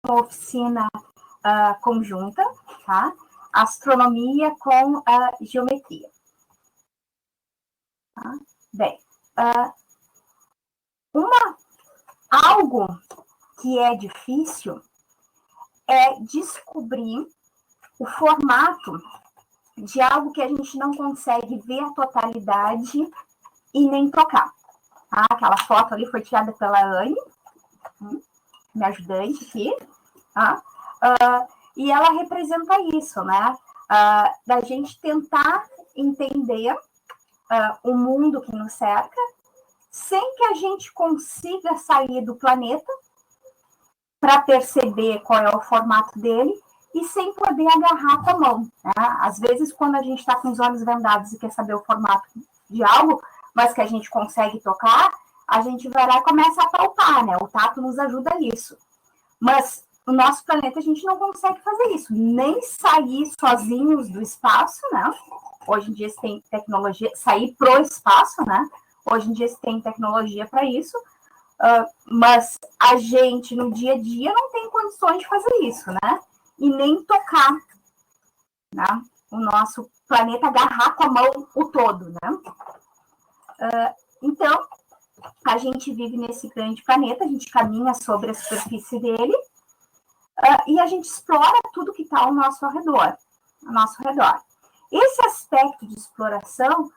uma oficina conjunta, tá? Astronomia com geometria. Tá? Bem, algo que é difícil é descobrir o formato de algo que a gente não consegue ver a totalidade e nem tocar. Tá? Aquela foto ali foi tirada pela Anne, minha ajudante aqui, tá? E ela representa isso, né? Da gente tentar entender o mundo que nos cerca, sem que a gente consiga sair do planeta para perceber qual é o formato dele e sem poder agarrar com a mão. Né? Às vezes, quando a gente está com os olhos vendados e quer saber o formato de algo, mas que a gente consegue tocar, a gente vai lá e começa a palpar, né? O tato nos ajuda nisso. Mas no nosso planeta a gente não consegue fazer isso, nem sair sozinhos do espaço, né? Hoje em dia se tem tecnologia, sair pro espaço, né? Hoje em dia se tem tecnologia para isso, mas a gente no dia a dia não tem condições de fazer isso, né? E nem tocar, né? O nosso planeta, agarrar com a mão o todo, né? Então, a gente vive nesse grande planeta, a gente caminha sobre a superfície dele, e a gente explora tudo que está ao nosso redor. Esse aspecto de exploração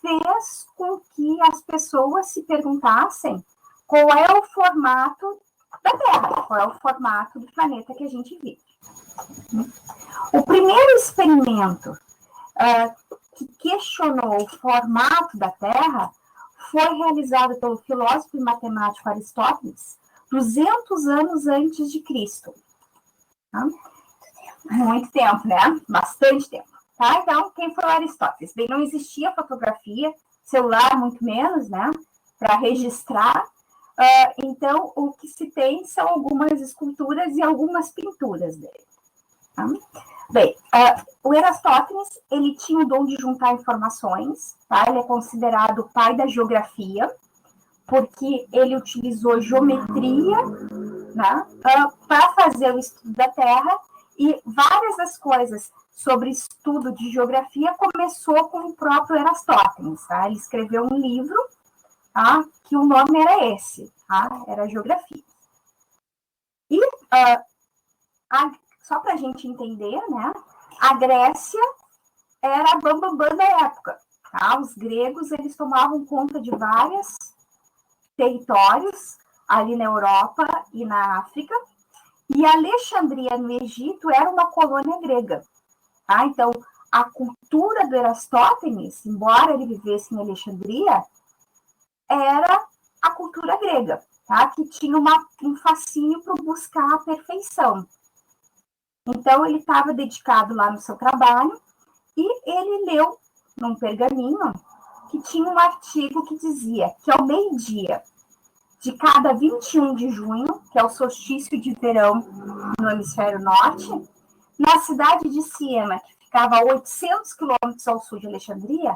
fez com que as pessoas se perguntassem qual é o formato da Terra, qual é o formato do planeta que a gente vive. O primeiro experimento que questionou o formato da Terra foi realizado pelo filósofo e matemático Aristóteles 200 anos antes de Cristo. Tá? Muito tempo, né? Bastante tempo. Tá? Então, quem foi o Aristóteles? Bem, não existia fotografia, celular muito menos, né? Para registrar. Então, o que se tem são algumas esculturas e algumas pinturas dele. Tá? Bem, o Aristóteles, ele tinha o dom de juntar informações, tá? Ele é considerado o pai da geografia, porque ele utilizou geometria, né, para fazer o estudo da Terra, e várias das coisas sobre estudo de geografia começou com o próprio Aristóteles. Tá? Ele escreveu um livro, tá, que o nome era esse, tá? Era Geografia. E, só para a gente entender, né, a Grécia era a bambambam da época. Tá? Os gregos, eles tomavam conta de vários territórios ali na Europa e na África, e Alexandria, no Egito, era uma colônia grega. Tá? Então, a cultura do Aristóteles, embora ele vivesse em Alexandria, era a cultura grega, tá? Que tinha um fascínio por buscar a perfeição. Então, ele estava dedicado lá no seu trabalho, e ele leu num pergaminho que tinha um artigo que dizia que ao meio-dia de cada 21 de junho, que é o solstício de verão no hemisfério norte, na cidade de Siena, que ficava a 800 quilômetros ao sul de Alexandria,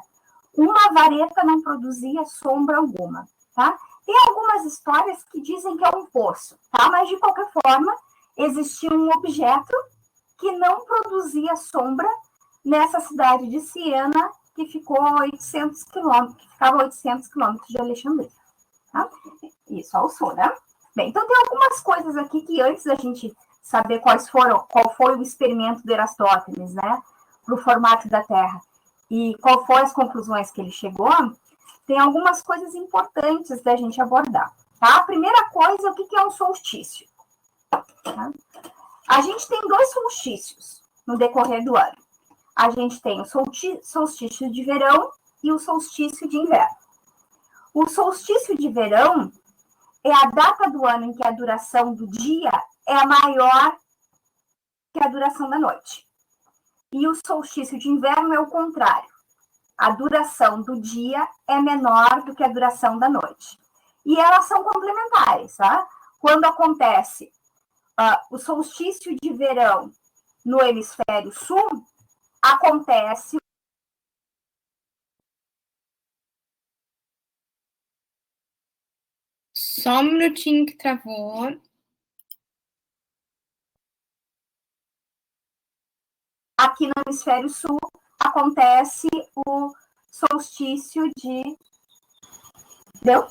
uma vareta não produzia sombra alguma. Tá? Tem algumas histórias que dizem que é um poço, tá? Mas de qualquer forma, existia um objeto que não produzia sombra nessa cidade de Siena, que ficou a 800 quilômetros, que ficava a 800 quilômetros de Alexandria. Tá? Isso, ao sul, né? Bem, então tem algumas coisas aqui que antes da gente saber qual foi o experimento do Aristóteles, né? Para o formato da Terra e qual foram as conclusões que ele chegou, tem algumas coisas importantes da gente abordar. Tá? A primeira coisa, o que é um solstício? Tá? A gente tem 2 solstícios no decorrer do ano. A gente tem o solstício de verão e o solstício de inverno. O solstício de verão é a data do ano em que a duração do dia é maior que a duração da noite. E o solstício de inverno é o contrário. A duração do dia é menor do que a duração da noite. E elas são complementares, tá? Quando acontece o solstício de verão no hemisfério sul, acontece. Só um minutinho que travou. aqui no hemisfério sul acontece o solstício de... Deu?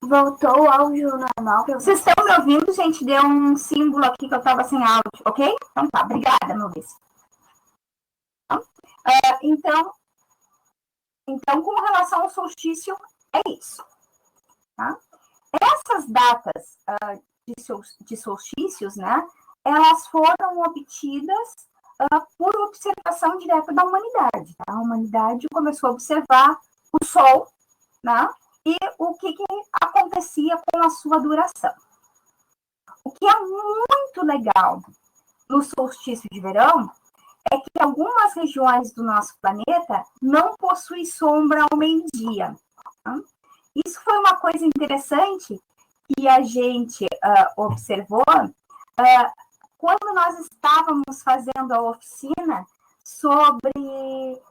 Voltou o áudio normal. Vocês estão me ouvindo, gente? Deu um símbolo aqui que eu estava sem áudio, ok? Então tá, obrigada, meu vice. Então, com relação ao solstício, é isso. Tá? Essas datas de solstícios, né, elas foram obtidas por observação direta da humanidade. Tá? A humanidade começou a observar o Sol, né, e o que acontecia com a sua duração. O que é muito legal no solstício de verão é que algumas regiões do nosso planeta não possuem sombra ao meio-dia. Tá? Isso foi uma coisa interessante que a gente observou quando nós estávamos fazendo a oficina sobre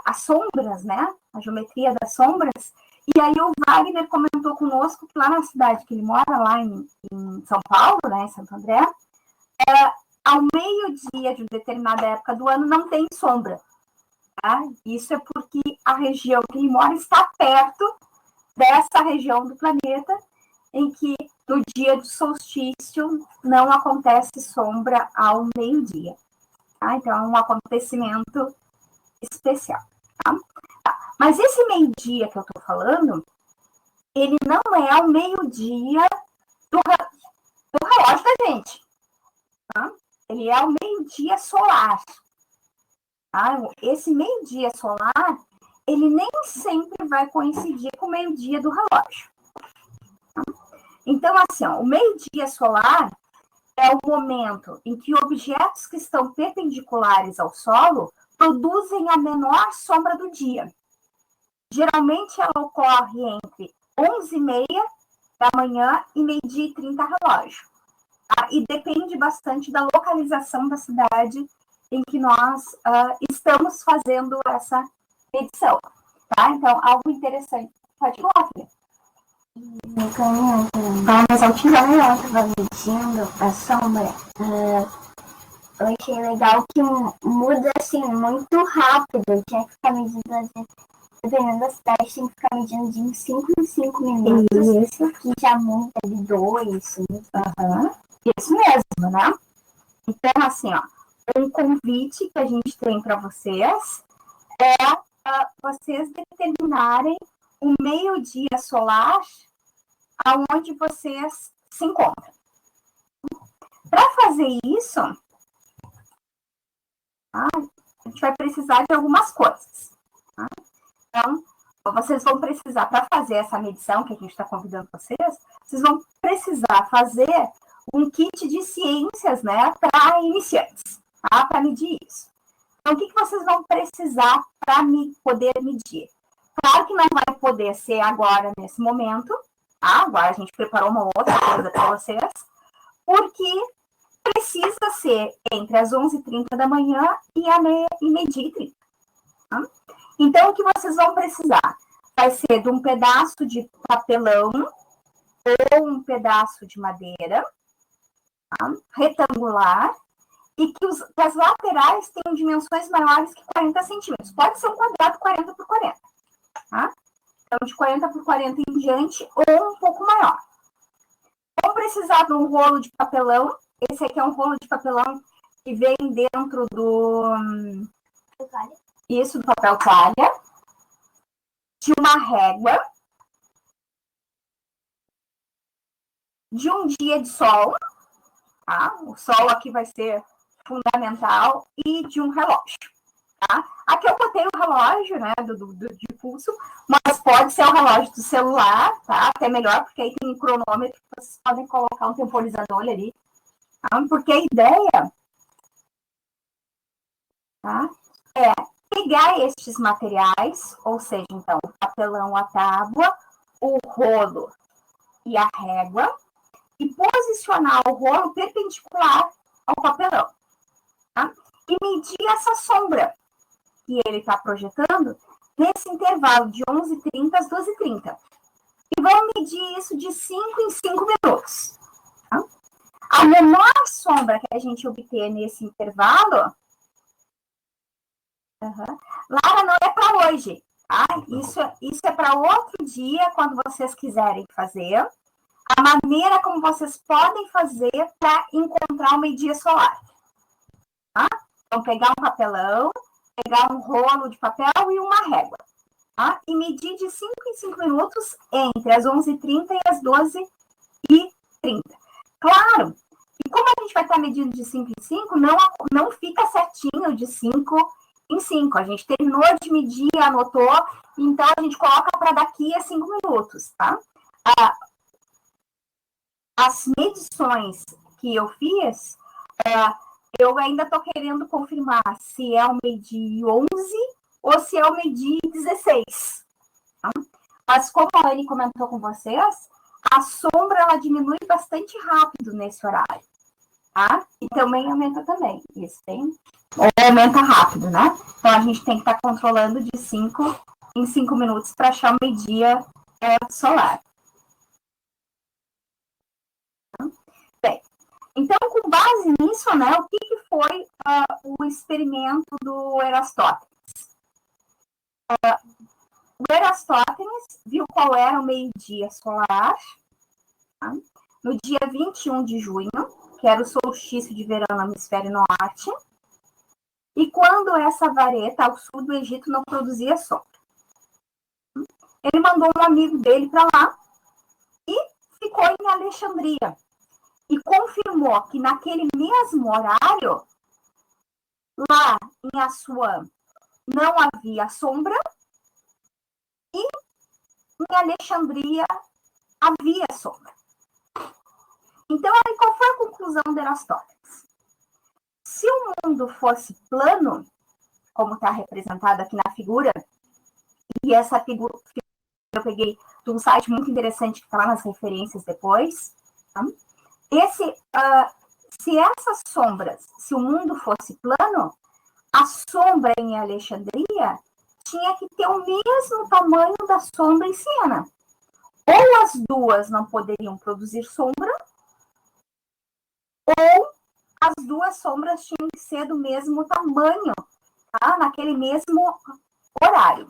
as sombras, né? A geometria das sombras. E aí o Wagner comentou conosco que lá na cidade que ele mora, lá em São Paulo, né, em Santo André, ao meio-dia de uma determinada época do ano não tem sombra. Tá? Isso é porque a região que ele mora está perto dessa região do planeta em que no dia do solstício não acontece sombra ao meio-dia. Tá? Então, é um acontecimento especial. Tá? Mas esse meio-dia que eu estou falando, ele não é o meio-dia do relógio da gente. Tá? Ele é o meio-dia solar. Tá? Esse meio-dia solar, ele nem sempre vai coincidir com o meio-dia do relógio. Tá? Então, assim, ó, o meio-dia solar é o momento em que objetos que estão perpendiculares ao solo produzem a menor sombra do dia. Geralmente, ela ocorre entre 11h30 da manhã e meio-dia e 30 relógio. Tá? E depende bastante da localização da cidade em que nós estamos fazendo essa medição. Tá? Então, algo interessante. Pode falar, filha. Mas ao que eu estava medindo a sombra, eu achei legal que muda assim muito rápido. Eu tinha que ficar medindo, às vezes, dependendo da cidade, tinha que ficar medindo de 5 em 5 minutos. Isso que já muda de 2. Isso mesmo, né? Então, assim, ó, um convite que a gente tem para vocês é vocês determinarem o meio-dia solar aonde vocês se encontram. Para fazer isso, tá, a gente vai precisar de algumas coisas. Tá? Então, vocês vão precisar, para fazer essa medição que a gente está convidando vocês vão precisar fazer um kit de ciências, né, para iniciantes, tá? Para medir isso. Então, o que vocês vão precisar para poder medir? Claro que não vai poder ser agora, nesse momento, tá? Agora a gente preparou uma outra coisa para vocês, porque precisa ser entre as 11h30 da manhã e meio-dia e 30. Tá? Então, o que vocês vão precisar? Vai ser de um pedaço de papelão ou um pedaço de madeira, tá? Retangular, e que as laterais tenham dimensões maiores que 40 centímetros. Pode ser um quadrado 40 por 40. Tá? Então, de 40 por 40 em diante, ou um pouco maior. Vão precisar de um rolo de papelão. Esse aqui é um rolo de papelão que vem dentro do papel toalha. De uma régua. De um dia de sol. Tá? O sol aqui vai ser fundamental. E de um relógio. Tá? Aqui eu botei o relógio, né, de pulso, mas pode ser o relógio do celular, tá? Até melhor, porque aí tem um cronômetro, vocês podem colocar um temporizador ali, tá? Porque a ideia, tá, é pegar estes materiais, ou seja, então, o papelão, a tábua, o rolo e a régua, e posicionar o rolo perpendicular ao papelão, tá? E medir essa sombra que ele está projetando nesse intervalo de 11h30 às 12h30. E vamos medir isso de 5 em 5 minutos. Tá? A menor sombra que a gente obter nesse intervalo Uhum. Lara, não é para hoje, tá? Isso é para outro dia, quando vocês quiserem fazer. A maneira como vocês podem fazer para encontrar o meio-dia solar. Tá? Então, pegar um papelão, pegar um rolo de papel e uma régua. Tá? E medir de 5 em 5 minutos entre as 11h30 e as 12h30. Claro, e como a gente vai estar medindo de 5 em 5, não fica certinho de 5 em 5. A gente terminou de medir, anotou, então a gente coloca para daqui a 5 minutos, tá? As medições que eu fiz, eu ainda estou querendo confirmar se é o medir 11 ou se é o medir 16. Tá? Mas como a Anne comentou com vocês, a sombra ela diminui bastante rápido nesse horário. Tá? E também aumenta também. Isso aumenta rápido, né? Então a gente tem que estar controlando de 5 em 5 minutos para achar o meio-dia solar. Bem, então, com base nisso, né, o que foi o experimento do Erastótenes? O Erastótenes viu qual era o meio-dia solar, tá? No dia 21 de junho, que era o solstício de verão no hemisfério norte, e quando essa vareta ao sul do Egito não produzia sombra. Ele mandou um amigo dele para lá e ficou em Alexandria. E confirmou que naquele mesmo horário, lá em Assuã, não havia sombra, e em Alexandria havia sombra. Então, aí, qual foi a conclusão de Erastótenes? Se o mundo fosse plano, como está representado aqui na figura, e essa figura eu peguei de um site muito interessante que está lá nas referências depois, tá? Se essas sombras, se o mundo fosse plano, a sombra em Alexandria tinha que ter o mesmo tamanho da sombra em Siena. Ou as duas não poderiam produzir sombra, ou as duas sombras tinham que ser do mesmo tamanho, tá? Naquele mesmo horário.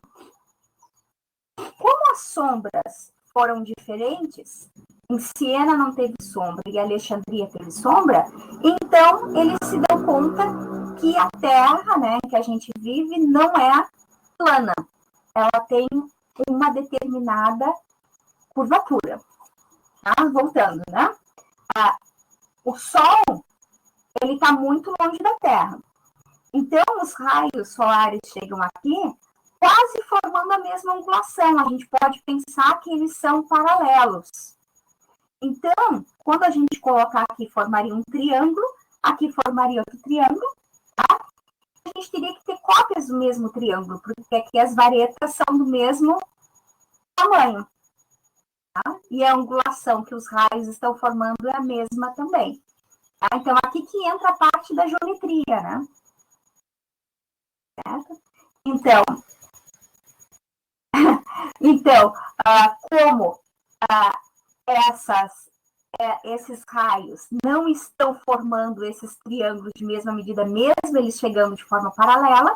Como as sombras foram diferentes, em Siena não teve sombra e Alexandria teve sombra, então eles se dão conta que a Terra, né, que a gente vive, não é plana. Ela tem uma determinada curvatura. Tá? Voltando, né? O Sol, ele está muito longe da Terra. Então, os raios solares chegam aqui quase formando a mesma angulação. A gente pode pensar que eles são paralelos. Então, quando a gente colocar aqui, formaria um triângulo, aqui formaria outro triângulo, tá? A gente teria que ter cópias do mesmo triângulo, porque aqui as varetas são do mesmo tamanho. Tá? E a angulação que os raios estão formando é a mesma também. Tá? Então, aqui que entra a parte da geometria, né? Certo? Então, como esses raios não estão formando esses triângulos de mesma medida, mesmo eles chegando de forma paralela,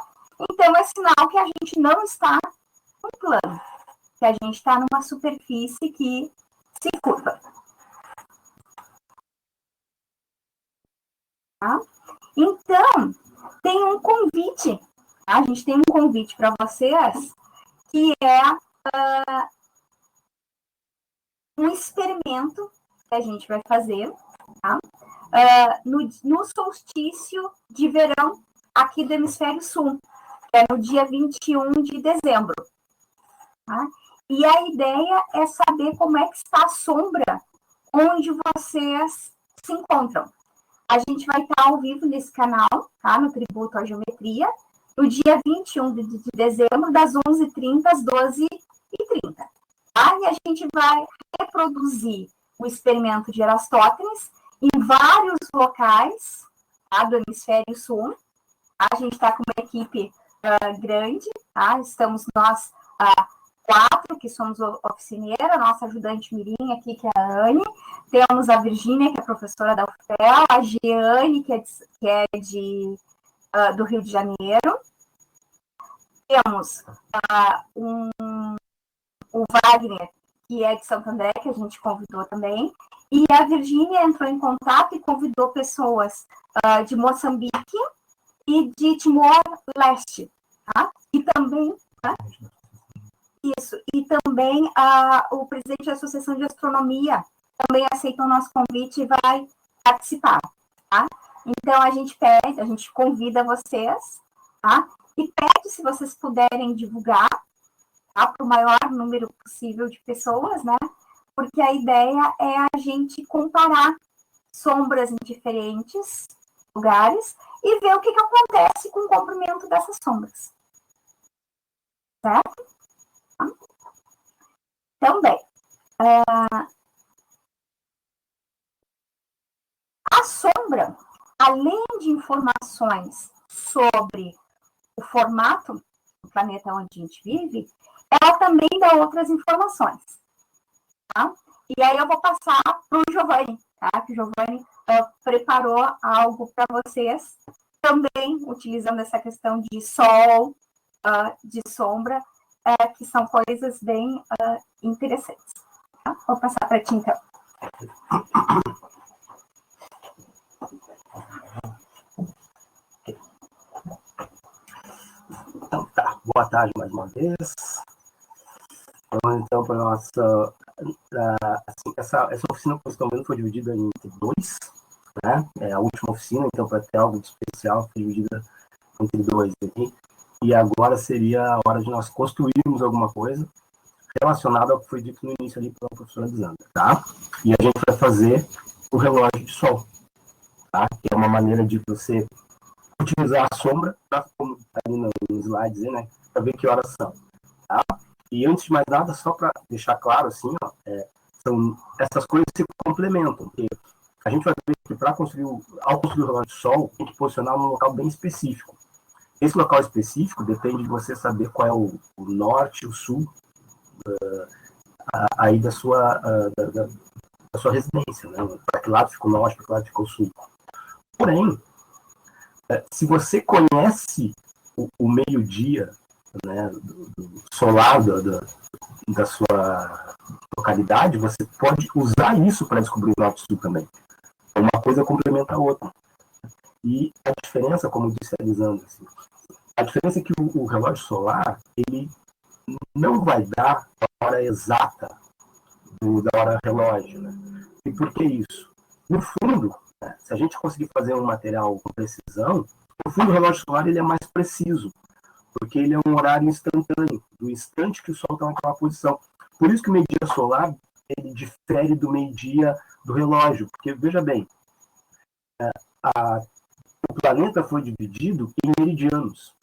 então é sinal que a gente não está no plano, que a gente está numa superfície que se curva. Tá? Então, tem um convite, tá? A gente tem um convite para vocês, que é um experimento que a gente vai fazer, tá? No solstício de verão aqui do hemisfério sul, que é no dia 21 de dezembro. Tá? E a ideia é saber como é que está a sombra onde vocês se encontram. A gente vai estar ao vivo nesse canal, tá? No Tributo à Geometria, no dia 21 de dezembro, das 11h30 às 12h30. Tá? E a gente vai reproduzir o experimento de Erastótenes em vários locais, tá? Do hemisfério sul. A gente está com uma equipe grande, tá? Estamos nós 4, que somos oficineira, nossa ajudante mirim aqui, que é a Anne, temos a Virgínia, que é professora da UFPEL, a Giane, que é do Rio de Janeiro, temos o Wagner, que é de Santo André, que a gente convidou também, e a Virgínia entrou e convidou pessoas de Moçambique e de Timor-Leste, tá? E também, tá? E também o presidente da Associação de Astronomia também aceitou o nosso convite e vai participar, tá? Então, a gente convida vocês, tá? E pede, se vocês puderem divulgar, tá? Para o maior número possível de pessoas, né? Porque a ideia é a gente comparar sombras em diferentes lugares e ver o que acontece com o comprimento dessas sombras. Certo? Também. A sombra, além de informações sobre o formato do planeta onde a gente vive, ela também dá outras informações. Tá? E aí eu vou passar para o Giovanni, tá? Que o Giovanni preparou algo para vocês, também utilizando essa questão de sol, de sombra, que são coisas bem interessantes. Tá? Vou passar para ti, então. Então, tá. Boa tarde mais uma vez. Vamos então para a nossa... assim, essa oficina que vocês estão vendo foi dividida entre 2, né? É a última oficina, então para ter algo de especial foi dividida entre 2 aqui. E agora seria a hora de nós construirmos alguma coisa relacionada ao que foi dito no início ali pela professora Lisandra, tá? E a gente vai fazer o relógio de sol, tá? Que é uma maneira de você utilizar a sombra, pra, como está ali no slide, né? Para ver que horas são, tá? E antes de mais nada, só para deixar claro, assim, ó, são, essas coisas se complementam, porque a gente vai ver que para construir, ao construir o relógio de sol, tem que posicionar num local bem específico. Esse local específico depende de você saber qual é o norte, o sul, aí da sua residência, né? Para que lado fica o norte, para que lado fica o sul. Porém, se você conhece o meio-dia, né, do solar da sua localidade, você pode usar isso para descobrir o norte e sul também. Uma coisa complementa a outra. E a diferença, como disse a Lisandra, assim, a diferença é que o relógio solar, ele não vai dar a hora exata da hora relógio, né? E por que isso? No fundo, né, se a gente conseguir fazer um material com precisão, no fundo o relógio solar ele é mais preciso, porque ele é um horário instantâneo, do instante que o Sol está naquela posição. Por isso que o meio-dia solar ele difere do meio-dia do relógio, porque, veja bem, o planeta foi dividido em meridianos.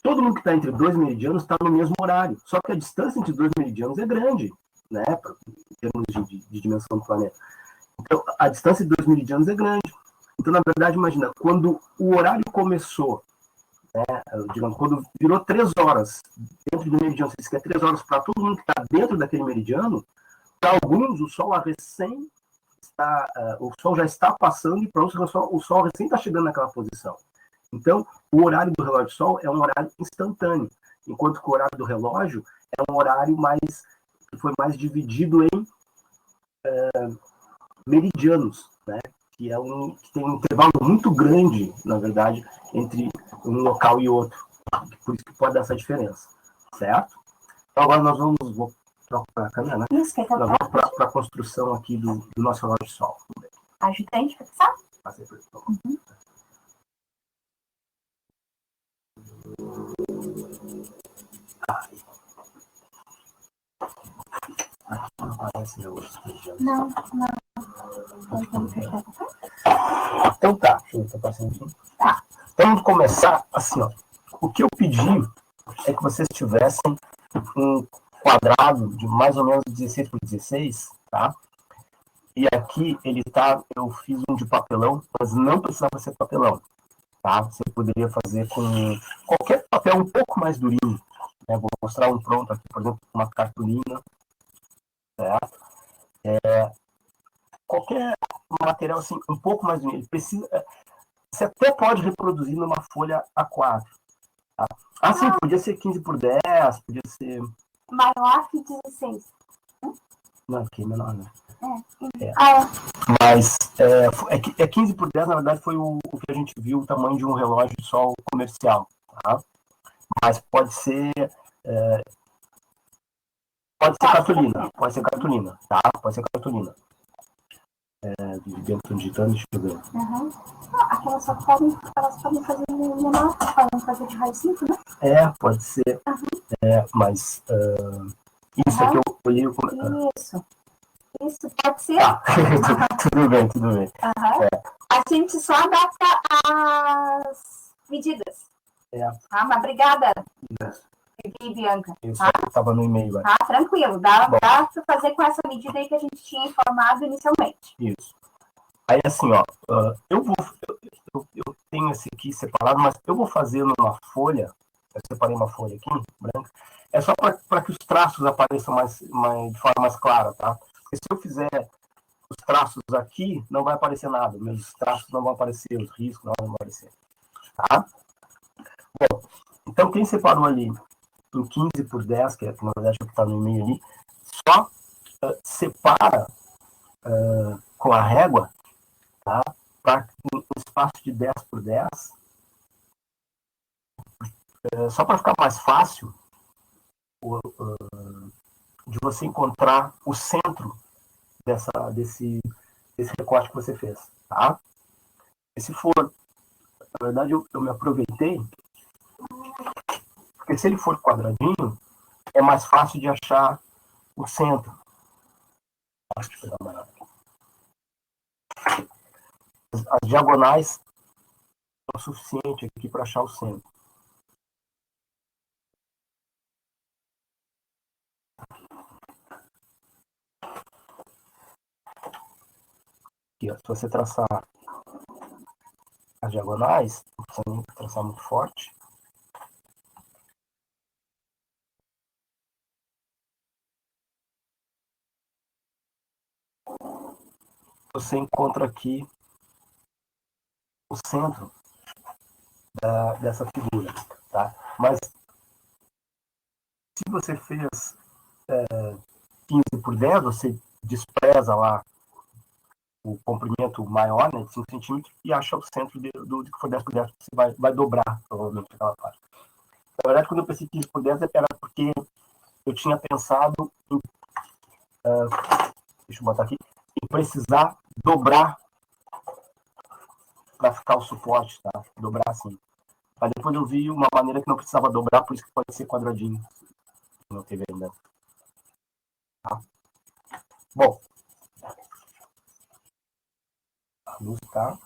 Todo mundo que está entre 2 meridianos está no mesmo horário, só que a distância entre 2 meridianos é grande, né, em termos de dimensão do planeta. Então, a distância de 2 meridianos é grande. Então, na verdade, imagina, quando o horário começou, né, digamos, quando virou 3 horas dentro do meridiano, você diz que é 3 horas para todo mundo que está dentro daquele meridiano, para alguns o Sol o Sol já está passando e para outros o Sol recém está chegando naquela posição. Então, o horário do relógio de sol é um horário instantâneo, enquanto que o horário do relógio é um horário que foi mais dividido em meridianos, né? Que tem um intervalo muito grande, na verdade, entre um local e outro. Por isso que pode dar essa diferença, certo? Então, agora nós vou trocar a câmera, né? Nós vamos para a construção aqui do nosso relógio de sol. Ajudante, professor? Passei por isso. Não aparece meu outro. Não. Então tá, deixa eu ver, passando aqui. Tá. Então vamos começar assim, ó. O que eu pedi é que vocês tivessem um quadrado de mais ou menos 16 por 16, tá? E aqui ele tá, eu fiz um de papelão, mas não precisava ser papelão, tá? Você poderia fazer com qualquer papel um pouco mais durinho, né? Vou mostrar um pronto aqui, por exemplo, uma cartolina, certo? Qualquer material assim, um pouco mais durinho, você até pode reproduzir numa folha A4, tá? Ah, sim, podia ser 15 por 10, podia ser... Maior que 16. Não, aqui, menor, né? Ah, Mas 15 por 10, na verdade, foi o que a gente viu, o tamanho de um relógio de sol comercial. Tá? Mas pode ser cartolina, tá? Pode ser cartolina. De Benton de Tânia, deixa eu ver. Uhum. Aquelas só podem, elas podem fazer menor, podem fazer de raio 5, né? Pode ser. Uhum. Mas isso aqui eu olhei... Isso pode ser. Tá, tudo bem. Uhum. A gente só adapta as medidas. Tá? Mas obrigada, Bianca. Isso estava no e-mail. Tá, tranquilo. Dá para fazer com essa medida aí que a gente tinha informado inicialmente. Isso. Aí, assim, ó, eu tenho esse aqui separado, mas eu vou fazer numa folha, eu separei uma folha aqui, branca, é só para que os traços apareçam de forma mais clara, tá? Porque se eu fizer os traços aqui, não vai aparecer nada, meus traços não vão aparecer, os riscos não vão aparecer, tá? Bom, então quem separou ali em 15 por 10, que na verdade é o que está no e-mail ali, só separa com a régua, tá? Para um espaço de 10 por 10, só para ficar mais fácil de você encontrar o centro desse recorte que você fez, tá? E se for, na verdade, eu me aproveitei, porque se ele for quadradinho, é mais fácil de achar o centro. Deixa eu pegar uma... As diagonais são o suficiente aqui para achar o centro. Aqui, ó, se você traçar as diagonais, não precisa nem traçar muito forte. Você encontra aqui o centro dessa figura, tá? Mas se você fez 15 por 10, você despreza lá o comprimento maior, né, de 5 centímetros, e acha o centro do que for 10 por 10, você vai dobrar, provavelmente, aquela parte. Na verdade, quando eu pensei 15 por 10, era porque eu tinha pensado em, deixa eu botar aqui, em precisar dobrar para ficar o suporte, tá? Dobrar assim. Mas depois eu vi uma maneira que não precisava dobrar, por isso que pode ser quadradinho. Não teve ainda. Tá? Bom. A luz tá...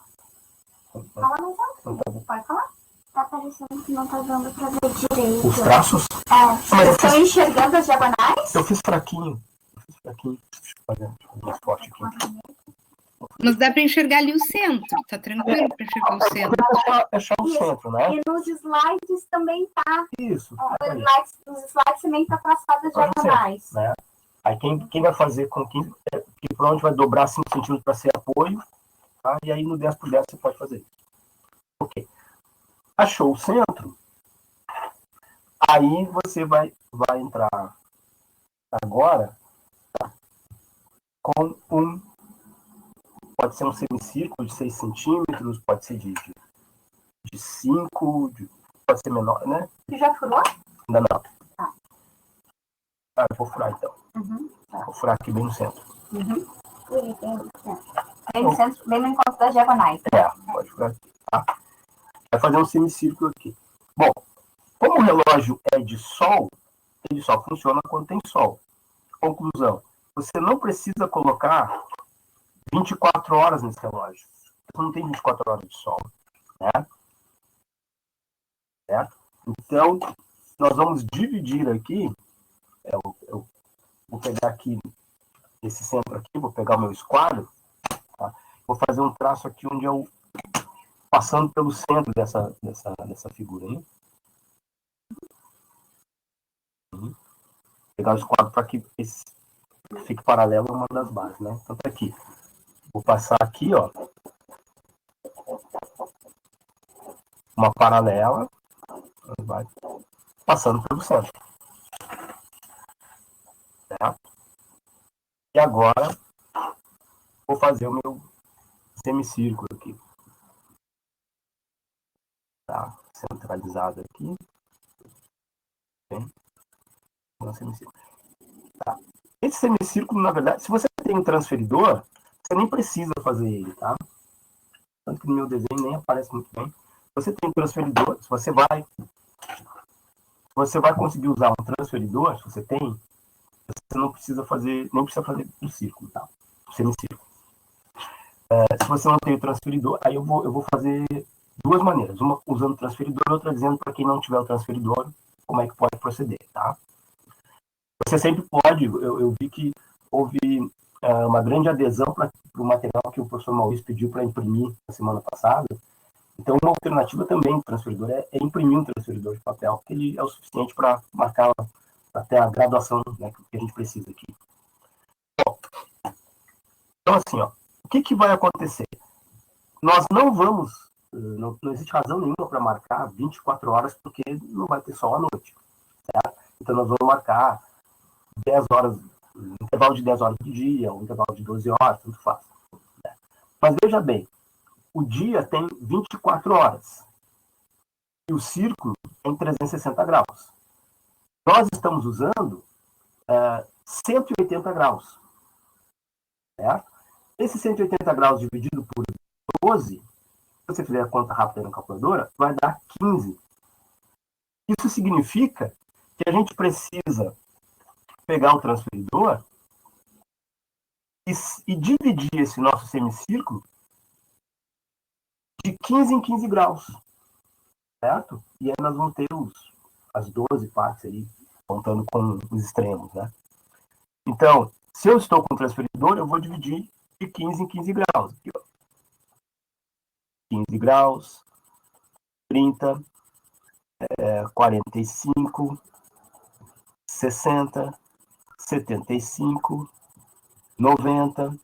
Fala mais alto. Pode falar? tá aparecendo que não tá dando pra ver direito. Os traços? Vocês estão enxergando as diagonais? Eu fiz fraquinho. Deixa eu fazer mais forte aqui. Mas dá para enxergar ali o centro, tá tranquilo para enxergar o centro. Achar o centro, né? E nos slides também tá. Isso. Nos slides também tá traçado as diagonais. Né? Aí quem vai fazer com 15, que provavelmente vai dobrar 5 centímetros para ser apoio, tá? E aí no 10 por 10 você pode fazer isso. Ok. Achou o centro, aí você vai entrar agora, tá? Com pode ser um semicírculo de 6 centímetros, pode ser de 5, pode ser menor, né? Você já furou? Ainda não. Tá. Eu vou furar então. Tá. Vou furar aqui bem no centro. Bem no centro, bem no encontro das diagonais. Pode furar aqui. Tá? Vai fazer um semicírculo aqui. Bom, como o relógio é de sol, ele só funciona quando tem sol. Conclusão, você não precisa colocar 24 horas nesse relógio. Você não tem 24 horas de sol. Né? Certo? Então, nós vamos dividir aqui. Eu vou pegar aqui esse centro aqui, vou pegar o meu esquadro. Tá? Vou fazer um traço aqui onde eu passando pelo centro dessa figura aí. Pegar o esquadro para que esse fique paralelo a uma das bases, né? Então tá aqui. Vou passar aqui, ó. Uma paralela. Vai passando pelo centro. Certo? E agora, vou fazer o meu semicírculo aqui. Tá? Centralizado aqui. Bem, um semicírculo. Tá? Esse semicírculo, na verdade, se você tem um transferidor, você nem precisa fazer ele, tá? Tanto que no meu desenho nem aparece muito bem. Você tem um transferidor, se você vai conseguir usar um transferidor, se você tem, você não precisa fazer, nem precisa fazer um círculo, tá? Um semicírculo. Se você não tem o transferidor, aí eu vou fazer duas maneiras. Uma usando o transferidor, outra dizendo para quem não tiver o transferidor, como é que pode proceder, tá? Você sempre pode, eu vi que houve uma grande adesão para o material que o professor Maurício pediu para imprimir na semana passada. Então, uma alternativa também do transferidor é imprimir um transferidor de papel, que ele é o suficiente para marcar até a graduação, né, que a gente precisa aqui. Bom, então, assim, ó, o que vai acontecer? Nós não vamos, não existe razão nenhuma para marcar 24 horas, porque não vai ter sol à noite, certo? Então, nós vamos marcar 10 horas, um intervalo de 10 horas de dia, um intervalo de 12 horas, tanto faz. Né? Mas veja bem, o dia tem 24 horas e o círculo tem 360 graus. Nós estamos usando 180 graus. Certo? Esse 180 graus dividido por 12, se você fizer a conta rápida na calculadora, vai dar 15. Isso significa que a gente precisa pegar o transferidor e dividir esse nosso semicírculo de 15 em 15 graus. Certo? E aí nós vamos ter as 12 partes aí, contando com os extremos, né? Então, se eu estou com o transferidor, eu vou dividir de 15 em 15 graus. Aqui, ó. 15 graus, 30, 45, 60, 75, 90.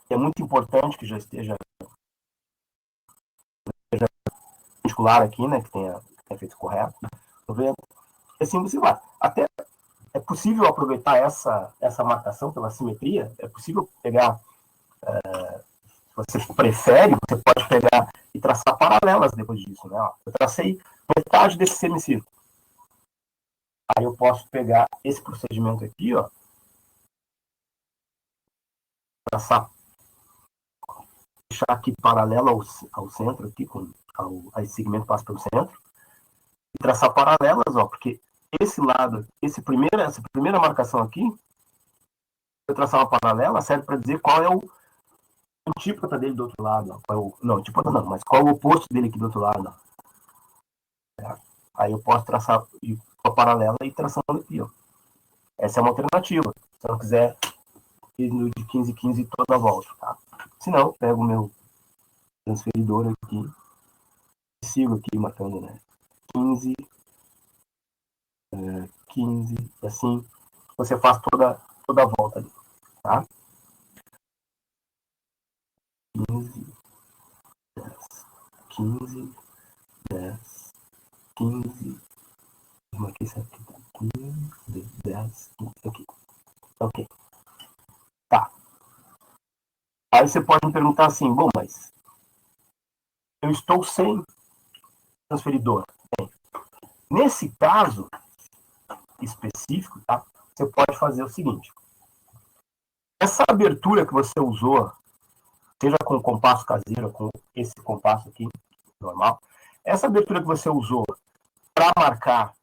É muito importante que já esteja particular aqui, né, que tenha feito correto. 90. Assim você vai. Até é possível aproveitar essa marcação pela simetria, é possível pegar, se você prefere, você pode pegar e traçar paralelas depois disso, né? Eu tracei metade desse semicírculo. Aí eu posso pegar esse procedimento aqui, ó, traçar, deixar aqui paralelo ao centro, aqui, esse segmento passa pelo centro, e traçar paralelas, ó, porque esse lado, essa primeira marcação aqui, eu traçar uma paralela, serve para dizer qual é o antípota dele do outro lado. Não, antípota não, mas qual é o oposto dele aqui do outro lado. Aí eu posso traçar a paralela e traçando aqui, ó. Essa é uma alternativa. Se eu não quiser ir de 15 em 15 toda a volta, tá? Se não, eu pego o meu transferidor aqui e sigo aqui marcando, né? 15, 15, e assim você faz toda a volta ali, tá? 15, 10, 15, 10, 15, aqui, 15, 10, 15, aqui. Ok. Tá. Aí você pode me perguntar assim, bom, mas eu estou sem transferidor. Bem, nesse caso específico, tá? Você pode fazer o seguinte. Essa abertura que você usou, seja com o compasso caseiro, com esse compasso aqui, normal, essa abertura que você usou para marcar,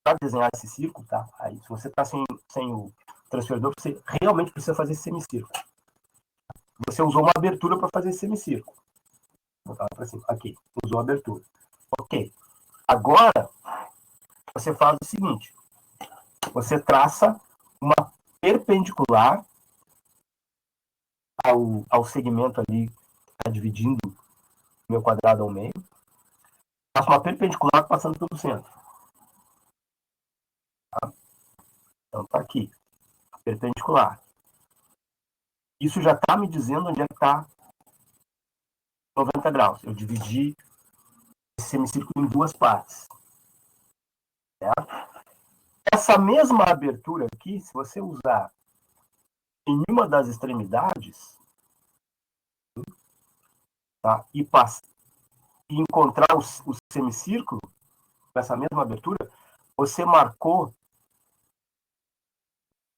para desenhar esse círculo, tá? Aí, se você está sem o transferidor, você realmente precisa fazer esse semicírculo. Você usou uma abertura para fazer esse semicírculo. Vou botar para cima. Aqui, usou a abertura. Ok. Agora, você faz o seguinte. Você traça uma perpendicular ao segmento ali que está dividindo o meu quadrado ao meio. Faço uma perpendicular passando pelo centro. Tá? Então, está aqui. Perpendicular. Isso já está me dizendo onde é que está 90 graus. Eu dividi esse semicírculo em duas partes. certo? Essa mesma abertura aqui, se você usar em uma das extremidades, tá? E encontrar o semicírculo, com essa mesma abertura, você marcou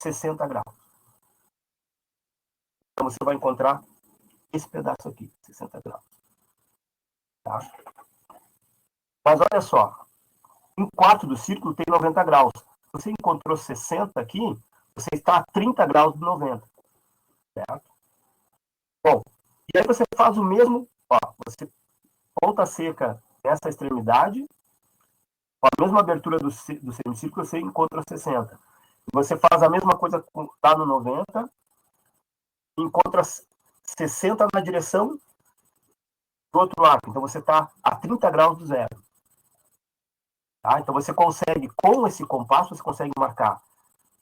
60 graus. Então, você vai encontrar esse pedaço aqui, 60 graus. Tá? Mas olha só, um quarto do círculo tem 90 graus. Se você encontrou 60 aqui, você está a 30 graus de 90. Certo? Bom, e aí você faz o mesmo, ó, você ponta seca nessa extremidade, com a mesma abertura do semicírculo, você encontra 60. Você faz a mesma coisa lá no 90, encontra 60 na direção do outro arco. Então, você está a 30 graus do zero. Tá? Então, você consegue, com esse compasso, você consegue marcar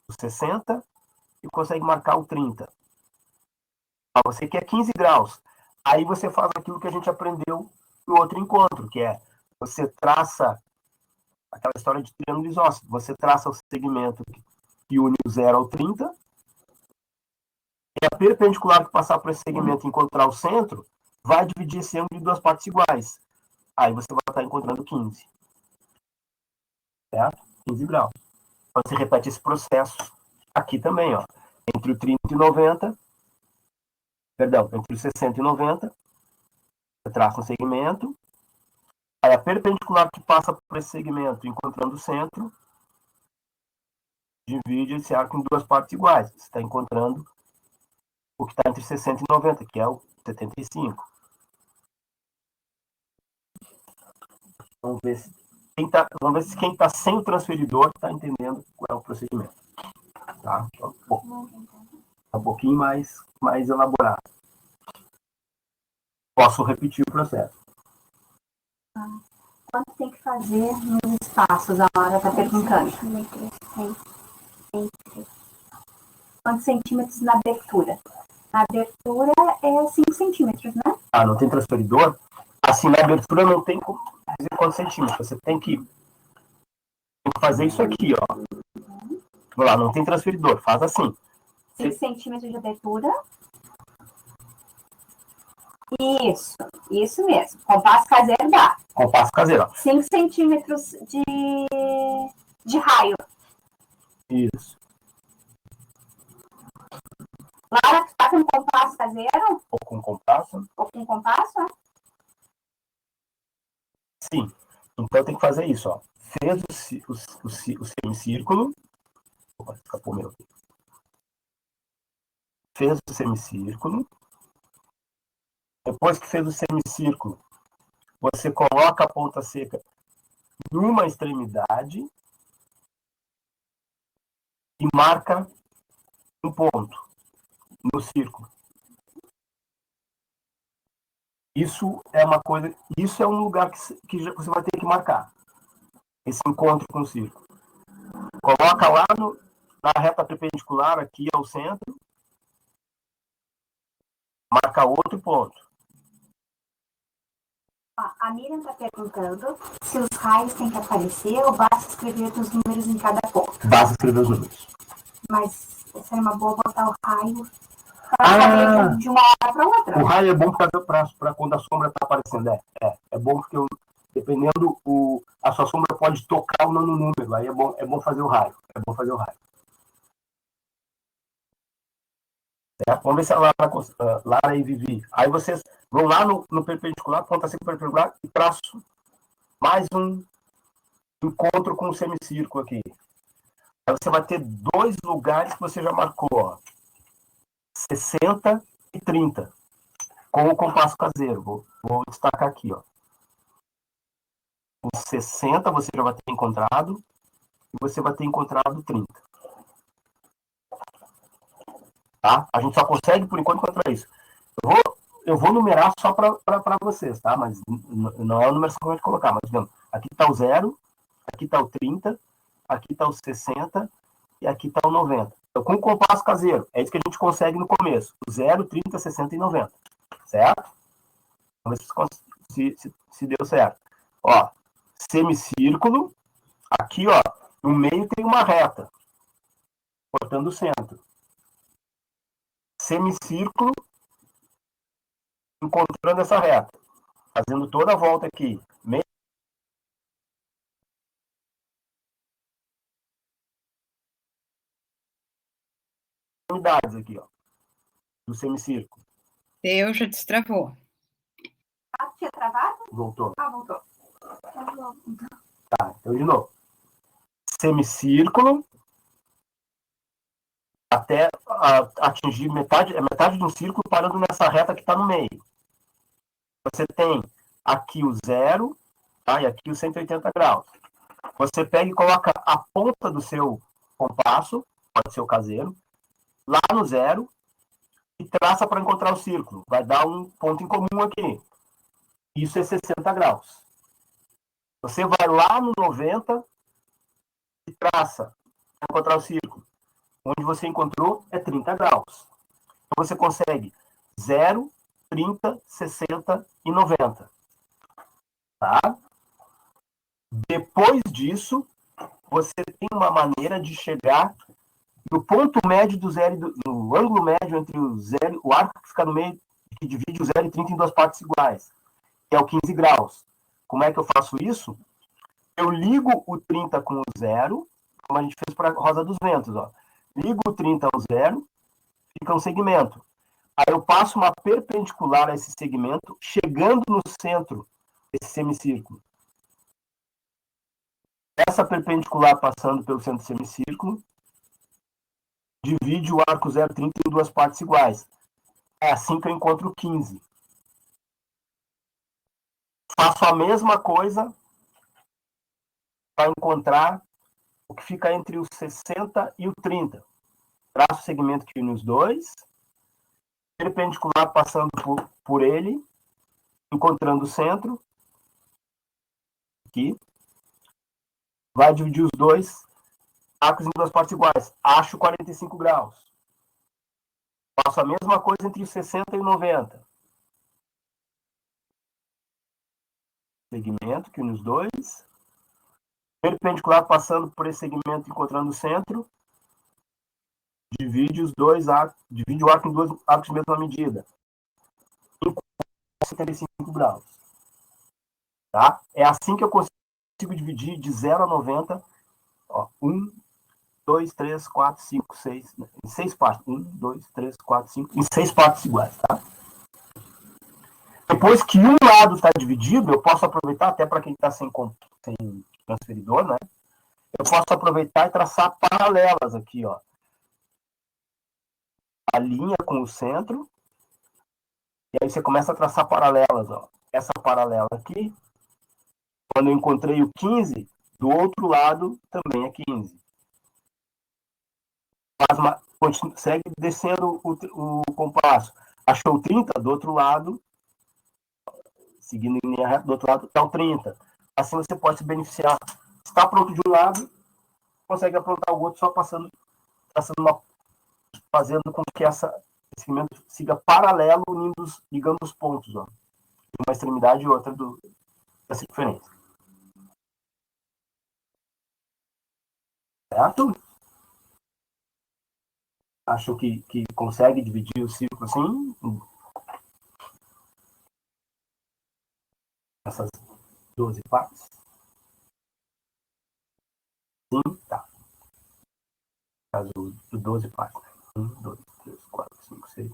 o 60 e consegue marcar o 30. Você quer 15 graus. Aí você faz aquilo que a gente aprendeu no outro encontro, que é você traça aquela história de triângulo isósceles. Você traça o segmento que une o 0 ao 30, e a perpendicular que passar por esse segmento e encontrar o centro, vai dividir esse ângulo em duas partes iguais. Aí você vai estar encontrando 15. Certo? 15 graus. Então, você repete esse processo aqui também, ó. Entre o 30 e 90, perdão, entre o 60 e 90, você traça um segmento, aí a perpendicular que passa por esse segmento, encontrando o centro, divide esse arco em duas partes iguais. Você está encontrando o que está entre 60 e 90, que é o 75. Vamos ver se quem está sem o transferidor está entendendo qual é o procedimento. Tá? Um pouquinho mais elaborado. Posso repetir o processo. Quanto tem que fazer nos espaços? A Laura está perguntando. Quantos centímetros na abertura? A abertura é 5 centímetros, né? Ah, não tem transferidor? Assim, na abertura não tem como dizer quantos centímetros. Você tem que fazer isso aqui, ó. Vamos lá, não tem transferidor. Faz assim. 5 centímetros de abertura. Isso mesmo. Compasso caseiro dá. Compasso caseiro, ó. 5 centímetros de raio. Isso. Laura, tu tá com compasso caseiro? Ou com compasso? Ou com compasso, né? Sim. Então tem que fazer isso, ó. Fez o semicírculo. Opa, escapou meu aqui. Fez o semicírculo. Depois que fez o semicírculo, você coloca a ponta seca numa extremidade e marca um ponto no círculo. Isso é uma coisa, isso é um lugar que você vai ter que marcar. Esse encontro com o círculo. Coloca lá na reta perpendicular aqui ao centro, marca outro ponto. A Miriam está perguntando se os raios têm que aparecer ou basta escrever os números em cada ponto. Basta escrever os números. Mas seria uma boa botar o raio para saber de uma hora para outra. O raio é bom para quando a sombra está aparecendo. É bom porque dependendo, a sua sombra pode tocar o nono número. Aí é bom fazer o raio. É bom fazer o raio. Vamos ver se a Lara e Vivi. Aí vocês vão lá no perpendicular, ponta seca perpendicular, e traço mais um encontro com o semicírculo aqui. Aí você vai ter dois lugares que você já marcou, ó. 60 e 30. Com o compasso caseiro. Vou destacar aqui, ó. O 60 você já vai ter encontrado, e você vai ter encontrado 30. Tá? A gente só consegue, por enquanto, encontrar isso. Eu vou numerar só para vocês, tá? Mas não é a numeração que eu vou colocar. Mas, digamos, aqui está o 0, aqui está o 30, aqui está o 60 e aqui está o 90. Então, com o compasso caseiro, é isso que a gente consegue no começo. O 0, 30, 60 e 90. Certo? Vamos ver se deu certo. Ó, semicírculo, Aqui, ó, no meio tem uma reta, cortando o centro. Semicírculo, encontrando essa reta. Fazendo toda a volta aqui. Meio unidades aqui, ó. Do semicírculo. Deus, já destravou. Ah, tinha travado? Voltou. Ah, voltou. Tá, então de novo. Semicírculo até atingir metade de um círculo parando nessa reta que está no meio. Você tem aqui o zero, tá? E aqui o 180 graus. Você pega e coloca a ponta do seu compasso, pode ser o caseiro, lá no zero e traça para encontrar o círculo. Vai dar um ponto em comum aqui. Isso é 60 graus. Você vai lá no 90 e traça para encontrar o círculo. Onde você encontrou é 30 graus. Então você consegue 0, 30, 60 e 90. Tá? Depois disso, você tem uma maneira de chegar no ponto médio do zero, no ângulo médio entre o zero, o arco que fica no meio, que divide o 0 e 30 em duas partes iguais, que é o 15 graus. Como é que eu faço isso? Eu ligo o 30 com o zero, como a gente fez para a Rosa dos Ventos. Ó. Ligo o 30 ao zero, fica um segmento. Aí eu passo uma perpendicular a esse segmento, chegando no centro desse semicírculo. Essa perpendicular passando pelo centro do semicírculo divide o arco 0,30 em duas partes iguais. É assim que eu encontro o 15. Faço a mesma coisa para encontrar o que fica entre o 60 e o 30. Traço o segmento que une os dois, perpendicular passando por ele, encontrando o centro, aqui, vai dividir os dois arcos em duas partes iguais. Acho 45 graus. Faço a mesma coisa entre o 60 e o 90. Segmento que une os dois, perpendicular passando por esse segmento, encontrando o centro, divide os dois arcos, divide o arco em dois arcos de mesma medida. 75 graus. Tá? É assim que eu consigo dividir de 0 a 90. Ó, 1, 2, 3, 4, 5, 6. Em 6 partes. 1, 2, 3, 4, 5. Em 6 partes iguais. Tá? Depois que um lado está dividido, eu posso aproveitar, até para quem está sem transferidor, né? Eu posso aproveitar e traçar paralelas aqui, ó. A linha com o centro. E aí você começa a traçar paralelas, ó. Essa paralela aqui, quando eu encontrei o 15, do outro lado também é 15. Segue descendo o compasso. Achou o 30, do outro lado, seguindo em linha reta, do outro lado está o 30. Assim você pode se beneficiar. Está pronto de um lado, consegue aprontar o outro só passando, fazendo com que esse segmento siga paralelo, ligando os pontos, ó, de uma extremidade e outra dessa diferença. Certo? Acho que consegue dividir o círculo assim, essas 12 partes. Sim, tá. Caso de 12 partes. 1, 2, 3, 4, 5, 6.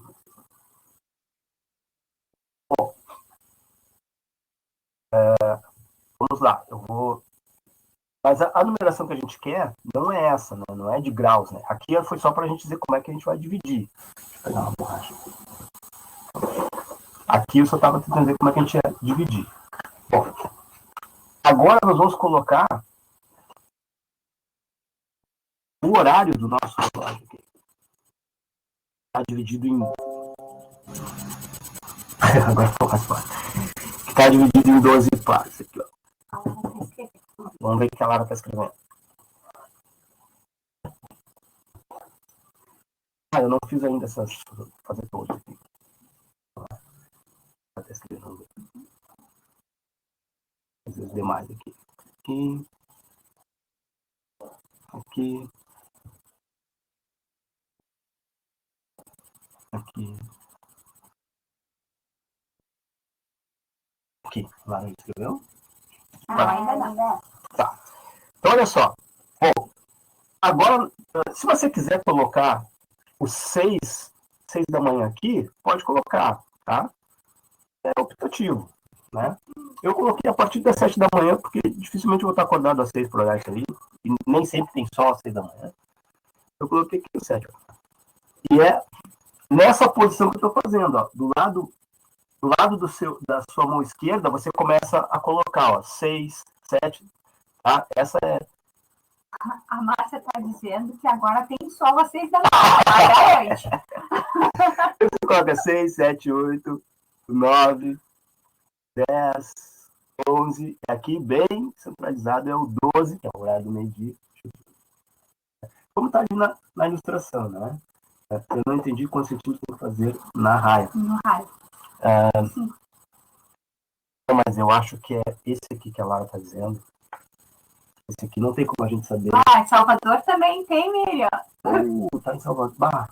Bom, vamos lá. Eu vou. Mas a numeração que a gente quer não é essa, né? Não é de graus, né? Aqui foi só para a gente dizer como é que a gente vai dividir. Deixa eu pegar uma borracha aqui. Aqui eu só estava tentando dizer como é que a gente ia dividir. Bom, agora nós vamos colocar o horário do nosso relógio aqui. Está dividido em. Agora ficou mais fácil. Está dividido em 12 partes aqui, ó. Vamos ver o que a Lara está escrevendo. Eu não fiz ainda essas. Fazer todas aqui. Está escrevendo. Fazer os demais aqui. aqui. Aqui. Aqui, lá não escreveu? Ainda não. Tá. Então, olha só. Bom, agora, se você quiser colocar os 6 da manhã aqui, pode colocar, tá? É optativo, né? Eu coloquei a partir das 7 da manhã, porque dificilmente eu vou estar acordado às 6 para olhar isso aí, e nem sempre tem sol às 6 da manhã. Eu coloquei aqui às 7. E é nessa posição que eu estou fazendo, ó, do lado da sua mão esquerda, você começa a colocar, ó, 6, 7, tá? Essa é... A Márcia está dizendo que agora tem sol às 6 da manhã. Você coloca 6, 7, 8, 9, 10, 11. Aqui, bem centralizado, é o 12, que é o horário do meio-dia. Como está ali na ilustração, né? Eu não entendi quantos centímetros tem que fazer na raia. No raio. Mas eu acho que é esse aqui que a Lara está dizendo. Esse aqui não tem como a gente saber. Em Salvador também tem, Miriam. Tá em Salvador. Bah.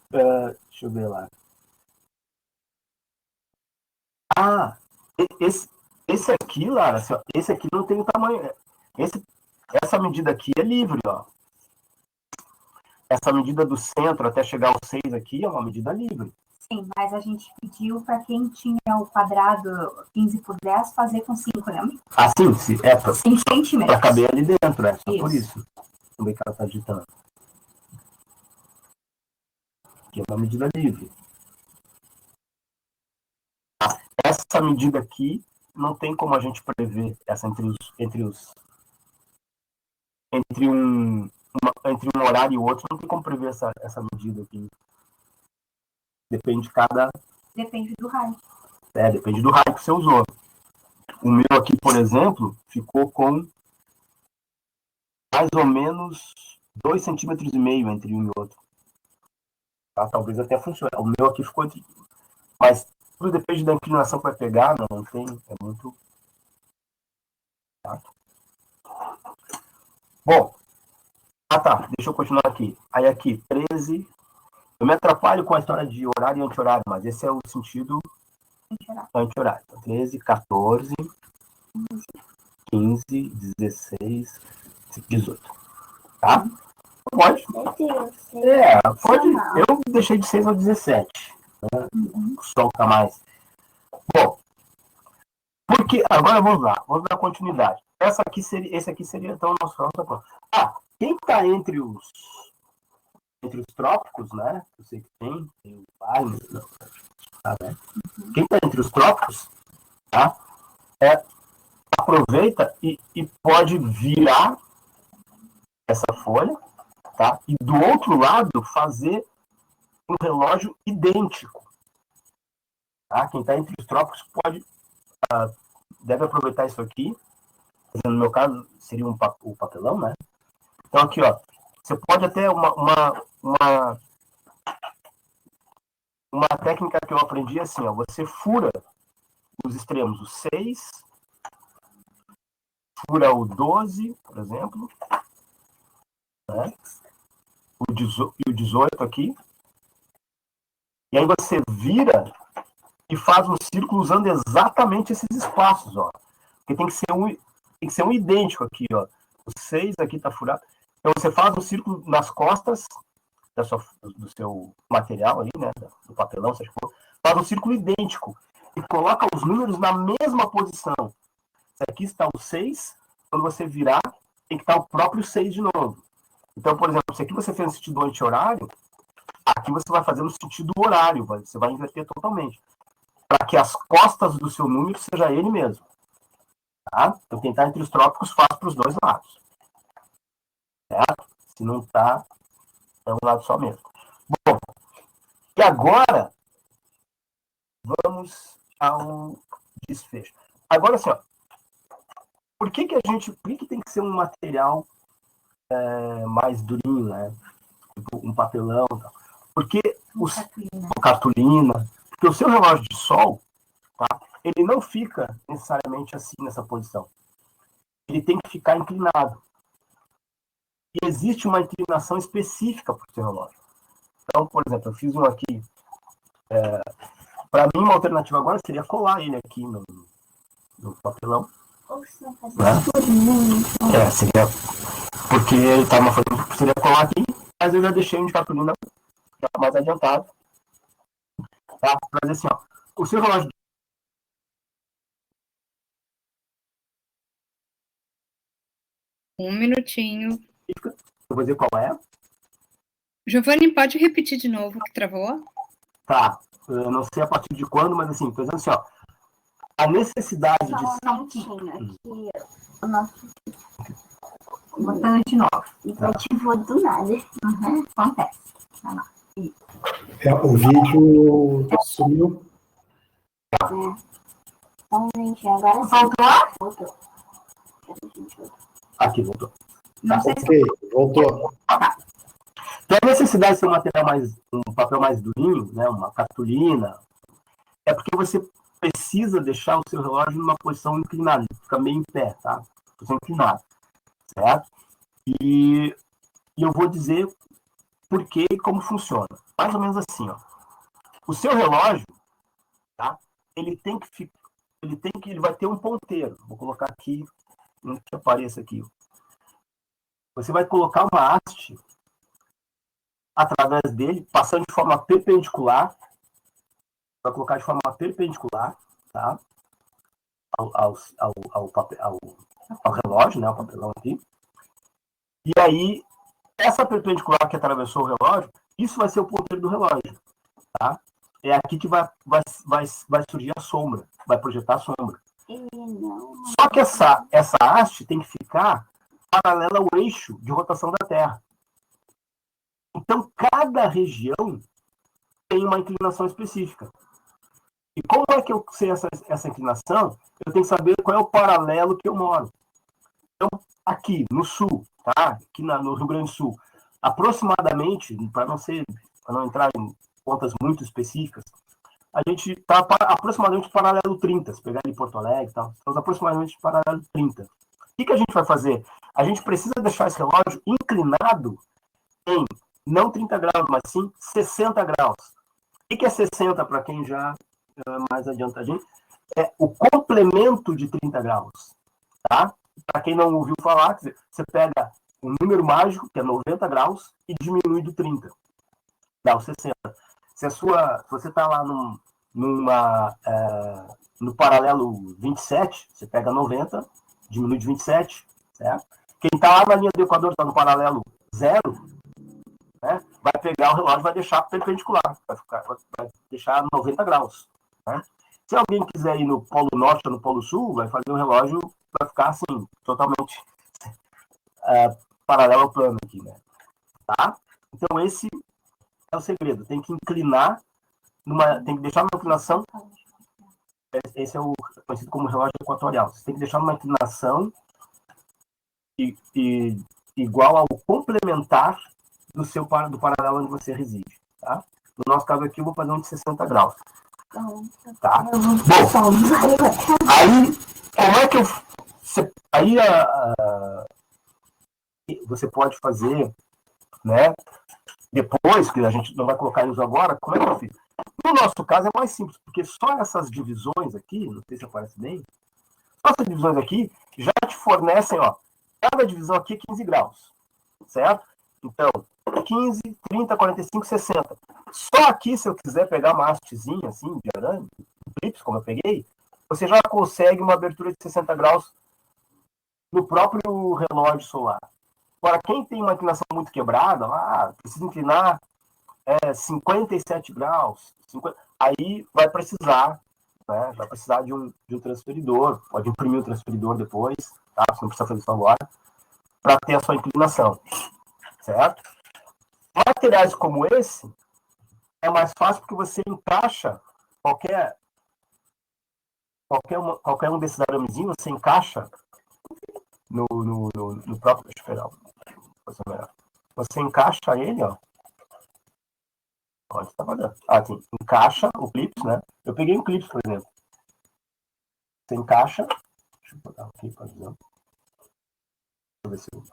Deixa eu ver lá. Esse aqui, Lara, esse aqui não tem o tamanho. Essa medida aqui é livre, ó. Essa medida do centro até chegar ao 6 aqui é uma medida livre. Sim, mas a gente pediu para quem tinha o quadrado 15 por 10 fazer com 5, lembra? Sim, é para 5 centímetros. Para caber ali dentro, é só isso. Por isso. Como é que ela está digitando? Aqui é uma medida livre. Essa medida aqui não tem como a gente prever essa entre um horário e outro, não tem como prever essa medida aqui. Depende do raio. Depende do raio que você usou. O meu aqui, por exemplo, ficou com mais ou menos 2,5 centímetros entre um e outro. Tá? Talvez até funcione. O meu aqui ficou entre... Mas tudo depende da inclinação que vai pegar, não tem... É muito... Tá? Bom. Deixa eu continuar aqui. Aí aqui, 13... Eu me atrapalho com a história de horário e anti-horário, mas esse é o sentido anti-horário. Então, 13, 14, 15, 16, 18. Tá? Pode. Pode. Eu deixei de 6 ao 17. Né? O sol tá mais. Bom, porque agora vamos dar continuidade. Esse aqui seria então o nosso próximo. Quem está entre os trópicos, né? Eu sei que tem o vale, tá, né? Quem está entre os trópicos, tá? Aproveita e pode virar essa folha, tá? E do outro lado fazer um relógio idêntico. Tá? Quem está entre os trópicos deve aproveitar isso aqui. No meu caso, seria o papelão, né? Então, aqui, ó, você pode até uma técnica que eu aprendi assim, ó, você fura os extremos, o 6, fura o 12, por exemplo, né? O 18 aqui, e aí você vira e faz um círculo usando exatamente esses espaços, ó. Porque tem que ser um idêntico aqui, ó. O 6 aqui tá furado. Então você faz um círculo nas costas do seu material aí, né? Do papelão, seja for. Faz um círculo idêntico e coloca os números na mesma posição. Se aqui está o 6, quando você virar, tem que estar o próprio 6 de novo. Então, por exemplo, se aqui você fez no sentido anti-horário, aqui você vai fazer no sentido horário, você vai inverter totalmente. Para que as costas do seu número seja ele mesmo. Tá? Então, quem está entre os trópicos faz para os dois lados. Certo? Se não está, é um lado só mesmo. Bom, e agora, vamos ao desfecho. Agora, assim, ó, por que tem que ser um material mais durinho, né? Tipo um papelão, tal? Porque cartolina, porque o seu relógio de sol, tá? Ele não fica necessariamente assim nessa posição. ele tem que ficar inclinado. E existe uma inclinação específica para o seu relógio. Então, por exemplo, eu fiz um aqui. Para mim, uma alternativa agora seria colar ele aqui no papelão. Né? Seria. Porque ele estava falando que seria colar aqui, mas eu já deixei um de cartolina já mais adiantado. Tá? Para dizer assim, ó, o seu relógio. Um minutinho. Eu vou dizer qual é. Giovanni, pode repetir de novo que travou? Tá. Eu não sei a partir de quando, mas assim, tô dizendo assim, ó. A necessidade de. Só um minutinho aqui. O nosso. Botando de novo. Ativou do nada. Acontece. O vídeo sumiu. Então, gente, agora Voltou? voltou. Aqui, voltou. Não sei se Ok, voltou. Então, a necessidade de ter um papel mais durinho, né, uma cartolina, é porque você precisa deixar o seu relógio numa posição inclinada, ele fica meio em pé, tá? Posição inclinada, certo? E eu vou dizer por que e como funciona. Mais ou menos assim, ó. O seu relógio, tá? Ele vai ter um ponteiro. Vou colocar aqui, não que apareça aqui. Você vai colocar uma haste através dele, passando de forma perpendicular. Vai colocar de forma perpendicular, tá? Ao relógio, né? O papelão aqui. E aí, essa perpendicular que atravessou o relógio, isso vai ser o ponteiro do relógio, tá? É aqui que vai surgir a sombra, vai projetar a sombra. Só que essa haste tem que ficar paralela ao eixo de rotação da Terra. Então, cada região tem uma inclinação específica. E como é que eu sei essa inclinação? Eu tenho que saber qual é o paralelo que eu moro. Então, aqui no sul, tá? Aqui no Rio Grande do Sul, aproximadamente, para não entrar em contas muito específicas, a gente está aproximadamente paralelo 30, se pegar ali Porto Alegre e tal, estamos aproximadamente paralelo 30. O que a gente vai fazer? A gente precisa deixar esse relógio inclinado em não 30 graus, mas sim 60 graus. O que é 60 para quem já é mais adiantadinho? É o complemento de 30 graus. Tá? Para quem não ouviu falar, você pega um número mágico, que é 90 graus, e diminui do 30. Dá o 60. Se você está lá no paralelo 27, você pega 90, diminui de 27, certo? Quem está lá na linha do Equador, está no paralelo 0, né, vai pegar o relógio e vai deixar perpendicular, vai deixar 90 graus. Né? Se alguém quiser ir no Polo Norte ou no Polo Sul, vai fazer o relógio, vai ficar assim, totalmente paralelo ao plano aqui. Né? Tá? Então, esse é o segredo. Tem que inclinar, tem que deixar uma inclinação. Esse é o conhecido como relógio equatorial. Você tem que deixar uma inclinação igual ao complementar do paralelo onde você reside. Tá? No nosso caso aqui, eu vou fazer um de 60 graus. Tá? Bom, aí, como é que aí você pode fazer, né? Depois, que a gente não vai colocar isso agora, como é que eu fiz? No nosso caso é mais simples, porque só essas divisões aqui, não sei se aparece bem, só essas divisões aqui já te fornecem, ó, cada divisão aqui é 15 graus, certo? Então, 15, 30, 45, 60. Só aqui, se eu quiser pegar uma hastezinha, assim, de arame, um clips, como eu peguei, você já consegue uma abertura de 60 graus no próprio relógio solar. Agora, quem tem uma inclinação muito quebrada, precisa inclinar 57 graus, aí vai precisar, né, de um transferidor, pode imprimir o transferidor depois, tá? Você não precisa fazer isso agora, para ter a sua inclinação, certo? Materiais como esse é mais fácil porque você encaixa qualquer um desses aramezinhos, você encaixa no próprio. Deixa eu pegar. Você encaixa ele, ó. Onde está dando? Aqui. Encaixa o clips, né? Eu peguei um clips, por exemplo. Você encaixa. Deixa eu botar aqui, por exemplo. eu ver se eu...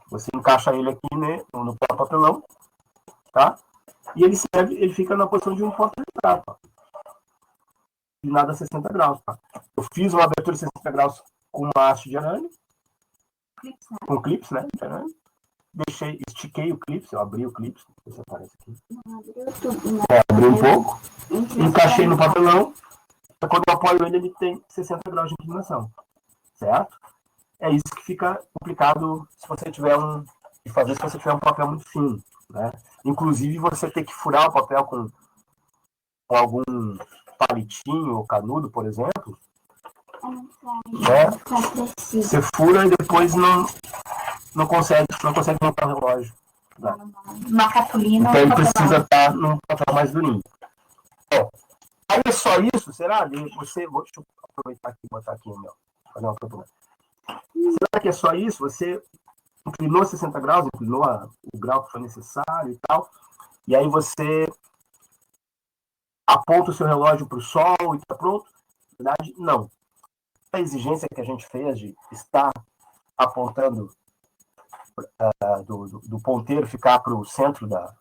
Você encaixa ele aqui, né, no papelão, tá? E ele serve, ele fica na posição de um porta-retrato, tá? Inclinado a 60 graus, tá? Eu fiz uma abertura de 60 graus com uma haste de arame, com clips, né, de arame. Estiquei o clips, eu abri o clips, não sei se aparece aqui. Abri um pouco, encaixei no papelão, quando eu apoio ele, ele tem 60 graus de inclinação, certo? É isso que fica complicado se você tiver se você tiver um papel muito fino, né? Inclusive, você ter que furar o papel com algum palitinho ou canudo, por exemplo, né? Você fura e depois não consegue montar o relógio. Né? Uma cartolina. Então, ele precisa estar num papel mais durinho. Bom, aí é só isso? Será? Deixa eu aproveitar aqui e botar aqui, fazer uma propaganda. Será que é só isso? Você inclinou 60 graus, inclinou o grau que foi necessário e tal, e aí você aponta o seu relógio para o sol e está pronto? Na verdade, não. A exigência que a gente fez de estar apontando do ponteiro ficar para o centro da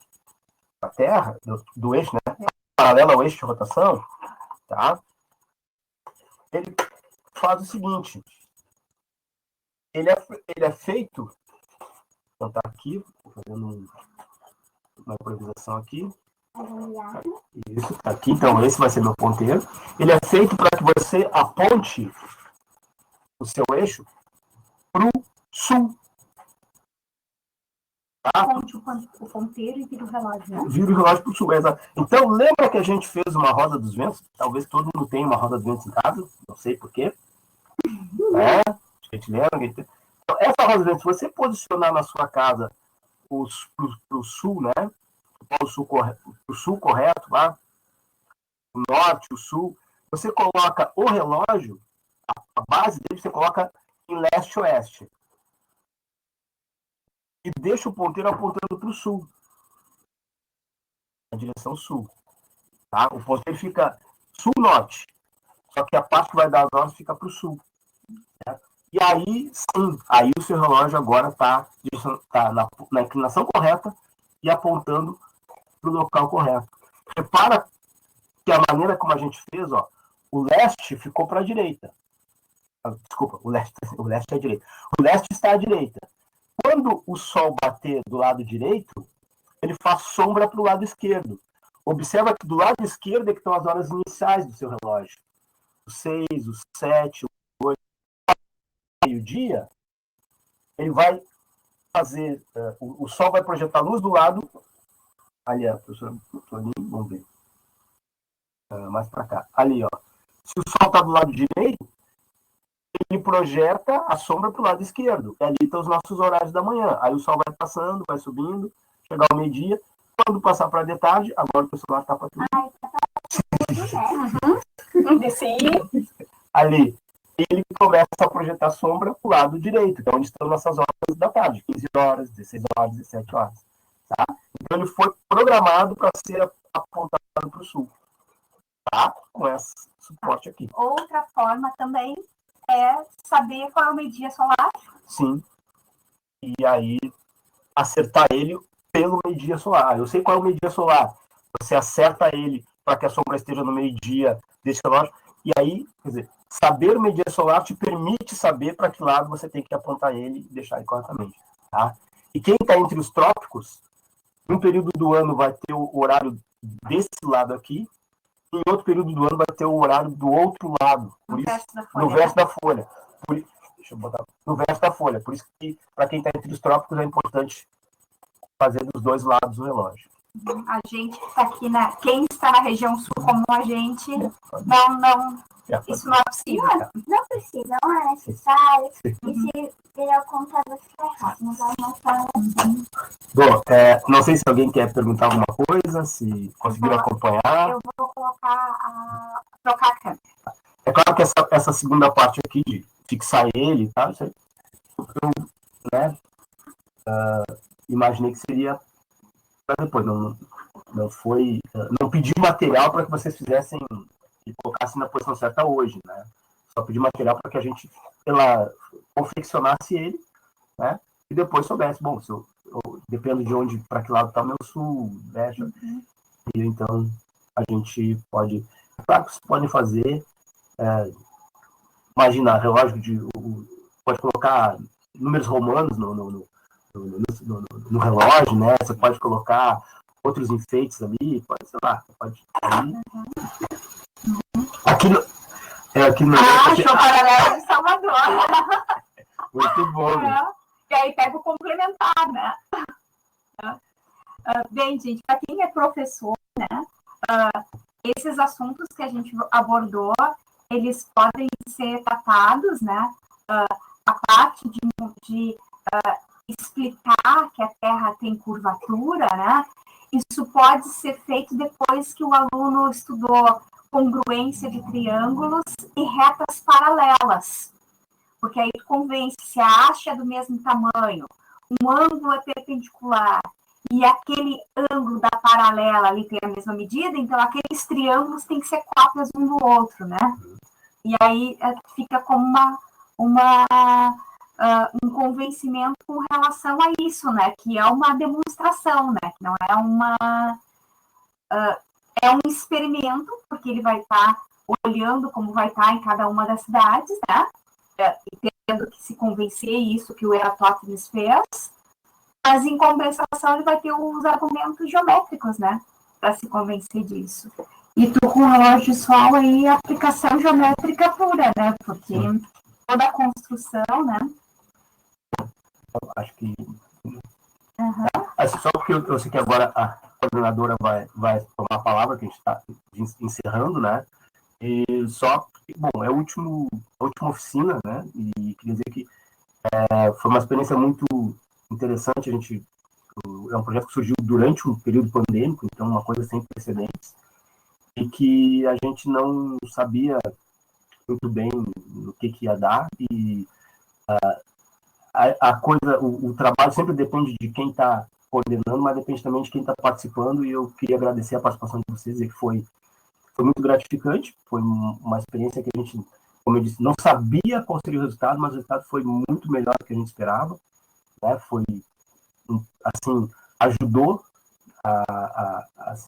Terra, do eixo, né? Paralelo ao eixo de rotação, tá? Ele faz o seguinte, ele é feito, então tá aqui, vou fazendo uma improvisação aqui. Isso, tá aqui, então esse vai ser meu ponteiro. Ele é feito para que você aponte o seu eixo para o sul. Tá? Aponte o ponteiro e vira o relógio, né? Vira o relógio para o sul, exato. Então, lembra que a gente fez uma roda dos ventos? Talvez todo mundo tenha uma roda dos ventos em casa, não sei porquê. Né? A gente lembra. Então, essa roda dos ventos, se você posicionar na sua casa para o sul, né? O sul correto, lá, o norte, o sul, você coloca o relógio, a base dele você coloca em leste-oeste. E deixa o ponteiro apontando para o sul. Na direção sul. Tá? O ponteiro fica sul-norte. Só que a parte que vai dar as horas fica para o sul. Certo? E aí, sim, aí o seu relógio agora está na inclinação correta e apontando para o local correto. Repara que a maneira como a gente fez, ó, o leste ficou para a direita. Desculpa, o leste é a direita. O leste está à direita. Quando o sol bater do lado direito, ele faz sombra para o lado esquerdo. Observa que do lado esquerdo é que estão as horas iniciais do seu relógio. O 6, o 7, o 8, meio-dia, ele vai fazer... o sol vai projetar luz do lado... Ali, a professora, vamos ver. Mais para cá. Ali, ó. Se o sol está do lado direito, ele projeta a sombra para o lado esquerdo. E ali estão os nossos horários da manhã. Aí o sol vai passando, vai subindo, chegar ao meio-dia. Quando passar para de tarde, agora o celular está para tudo. Ali, ele começa a projetar a sombra para o lado direito, que é onde estão nossas horas da tarde. 15 horas, 16 horas, 17 horas. Tá? Então, ele foi programado para ser apontado para o sul. Tá? Com esse suporte aqui. Outra forma também é saber qual é o meio-dia solar. Sim. E aí, acertar ele pelo meio-dia solar. Eu sei qual é o meio-dia solar. Você acerta ele para que a sombra esteja no meio-dia desse relógio. E aí, quer dizer, saber o meio-dia solar te permite saber para que lado você tem que apontar ele e deixar ele corretamente. Tá? E quem está entre os trópicos, um período do ano vai ter o horário desse lado aqui, e em outro período do ano vai ter o horário do outro lado. Por isso, no verso da folha. Deixa eu botar. No verso da folha. Por isso que, para quem está entre os trópicos, é importante fazer dos dois lados o relógio. A gente que está aqui, quem está na região sul como a gente, isso não é possível. Não precisa, não é necessário. E se virar o computador ficar errado, não vai mostrar assim. Bom, não sei se alguém quer perguntar alguma coisa, se conseguiram acompanhar. Eu vou trocar a câmera. É claro que essa segunda parte aqui, de fixar ele, tá? Isso aí, eu imaginei que seria para depois. Não foi... Não pedi material para que vocês fizessem e colocassem na posição certa hoje, né? Só pedi material para que a gente, confeccionasse ele, né? E depois soubesse, bom, se eu dependo de onde, para que lado está o meu sul, né? E então a gente pode, claro que vocês podem fazer, imagina, relógio pode colocar números romanos no relógio, né? Você pode colocar outros enfeites ali, pode, sei lá, pode. Aqui no. Show paralelo de Salvador. Muito bom. E aí pega o complementar, né? Bem, gente, para quem é professor, né? Esses assuntos que a gente abordou, eles podem ser tratados, né? A parte de explicar que a Terra tem curvatura, né? Isso pode ser feito depois que o aluno estudou congruência de triângulos e retas paralelas, porque aí tu convence se a haste é do mesmo tamanho, um ângulo é perpendicular e aquele ângulo da paralela ali tem a mesma medida, então aqueles triângulos têm que ser cópias um do outro, né? E aí fica como um convencimento com relação a isso, né? Que é uma demonstração, né? Que não é um experimento, porque ele vai estar olhando como vai estar em cada uma das cidades, né? E tendo que se convencer isso que o Eratosthenes fez, mas em compensação ele vai ter os argumentos geométricos, né? Para se convencer disso. E tu com o relógio de sol aí, aplicação geométrica pura, né? Porque toda a construção, né? Acho que. Só porque eu sei que agora a coordenadora vai tomar a palavra, que a gente está encerrando, né? E só, bom, é a última oficina, né? E queria dizer que foi uma experiência muito interessante. É um projeto que surgiu durante um período pandêmico, então uma coisa sem precedentes, e que a gente não sabia muito bem no que ia dar, e o trabalho sempre depende de quem está coordenando, mas depende também de quem está participando, e eu queria agradecer a participação de vocês, e que foi muito gratificante, foi uma experiência que a gente, como eu disse, não sabia qual seria o resultado, mas o resultado foi muito melhor do que a gente esperava, né? Foi, assim, ajudou,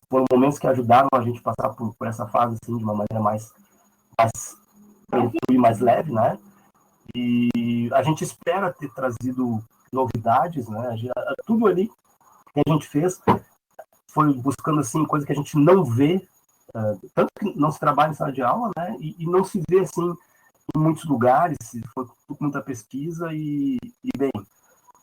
foram momentos que ajudaram a gente a passar por essa fase, assim, de uma maneira mais tranquila e mais leve, né? E a gente espera ter trazido novidades, né? Tudo ali que a gente fez foi buscando, assim, coisa que a gente não vê, tanto que não se trabalha em sala de aula, né? E não se vê, assim, em muitos lugares, foi muita pesquisa e bem,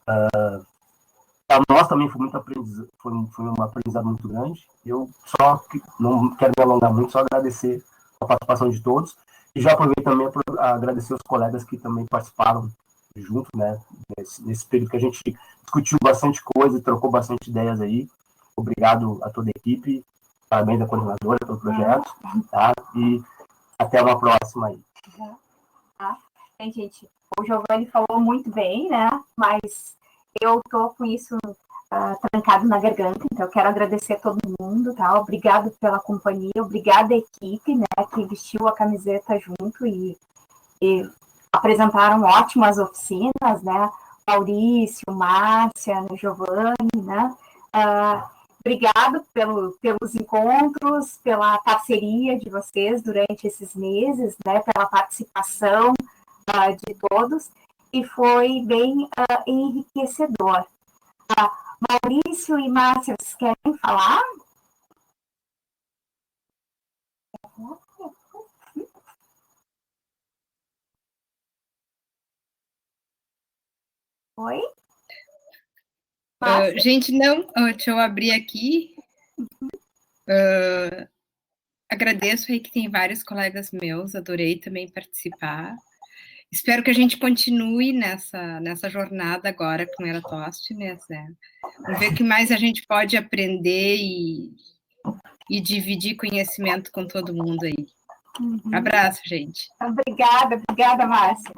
para nós também foi um aprendizado muito grande. Eu só não quero me alongar muito, só agradecer a participação de todos. E já aproveito também para agradecer os colegas que também participaram junto, né, nesse período que a gente discutiu bastante coisa, trocou bastante ideias aí. Obrigado a toda a equipe, parabéns à coordenadora pelo projeto, tá? E até uma próxima aí. Bem, gente, o Giovanni falou muito bem, né, mas eu tô com isso trancado na garganta, então eu quero agradecer a todo mundo, tá? Obrigado pela companhia, obrigada à equipe, né, que vestiu a camiseta junto e apresentaram ótimas oficinas, né? Maurício, Márcia, Giovanni, né? Obrigado pelos encontros, pela parceria de vocês durante esses meses, né? Pela participação de todos, e foi bem enriquecedor. Maurício e Márcia, vocês querem falar? Oi? Gente, não, deixa eu abrir aqui. Agradeço aí que tem vários colegas meus, adorei também participar. Espero que a gente continue nessa jornada agora com Eratosthenes, né? Vamos ver o que mais a gente pode aprender e dividir conhecimento com todo mundo aí. Abraço, gente. Obrigada, Márcia.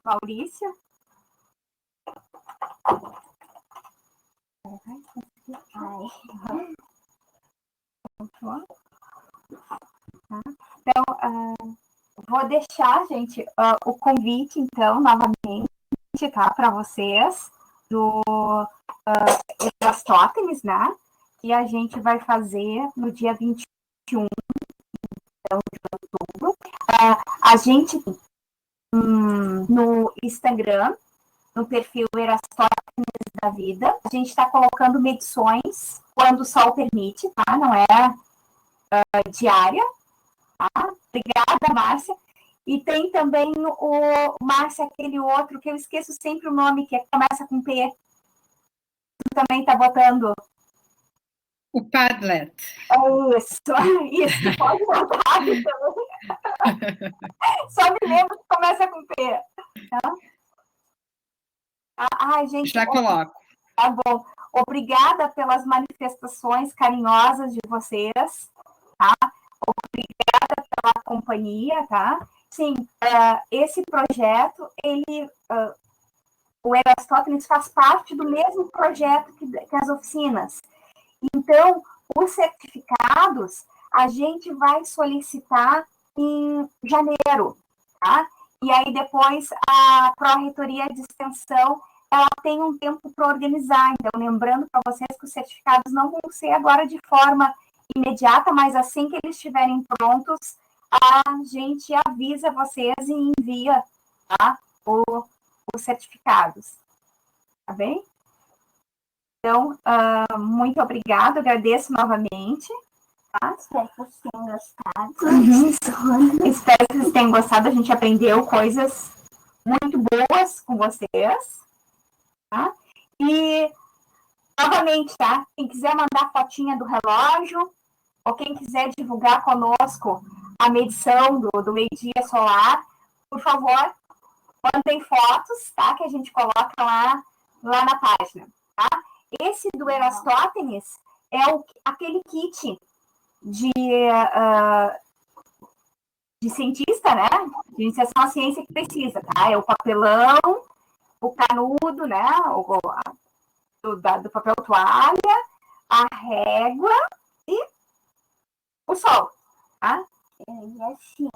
Maurício? Então, vou deixar, gente, o convite, então, novamente, tá, para vocês, do Erastótenes, né? Que a gente vai fazer no dia 21 então, de outubro. A gente, no Instagram, no perfil Erastótenes da Vida, a gente está colocando medições quando o sol permite, tá? Não é diária. Tá? Obrigada, Márcia. E tem também Márcia, aquele outro, que eu esqueço sempre o nome, que começa com P. Tu também está botando... O Padlet. Isso, pode botar também. Só me lembro que começa com P. Tá? Gente, já coloco. Tá bom. Obrigada pelas manifestações carinhosas de vocês. Tá? Obrigada pela companhia, tá? Sim, esse projeto, o Erastótenes faz parte do mesmo projeto que as oficinas. Então, os certificados a gente vai solicitar em janeiro, tá? E aí depois a Pró-Reitoria de Extensão, ela tem um tempo para organizar. Então, lembrando para vocês que os certificados não vão ser agora de forma imediata, mas assim que eles estiverem prontos, a gente avisa vocês e envia, tá? Os certificados. Tá bem? Então, muito obrigada, agradeço novamente. Tá? Espero que vocês tenham gostado. Espero que vocês tenham gostado. A gente aprendeu coisas muito boas com vocês. Tá? E, novamente, tá? Quem quiser mandar fotinha do relógio, ou quem quiser divulgar conosco a medição do meio-dia solar, por favor, mandem fotos, tá? Que a gente coloca lá na página, tá? Esse do Erastótenes é aquele kit de cientista, né? De iniciação à ciência que precisa, tá? É o papelão, o canudo, né? Do papel toalha, a régua e o sol, tá? E assim,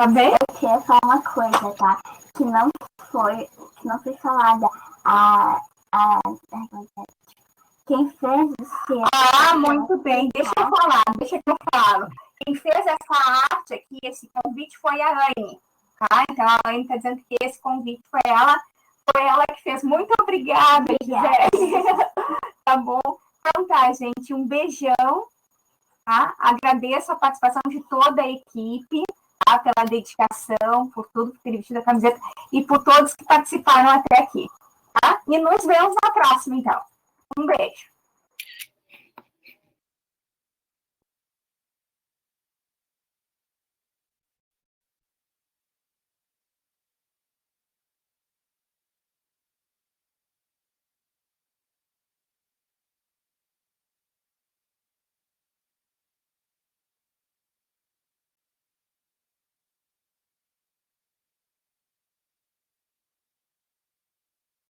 Tá bem? eu queria falar uma coisa, tá? Que não foi falada. Quem fez esse... Muito bem. Deixa que eu falo. Quem fez essa arte aqui, esse convite, foi a Anne, tá? Então, a Anne está dizendo que esse convite foi ela que fez. Muito obrigada, Gisele. Tá bom? Então tá, gente. Um beijão, tá? Agradeço a participação de toda a equipe, tá? Pela dedicação, por tudo, por ter vestido a camiseta e por todos que participaram até aqui, tá? E nos vemos na próxima, então. Um beijo.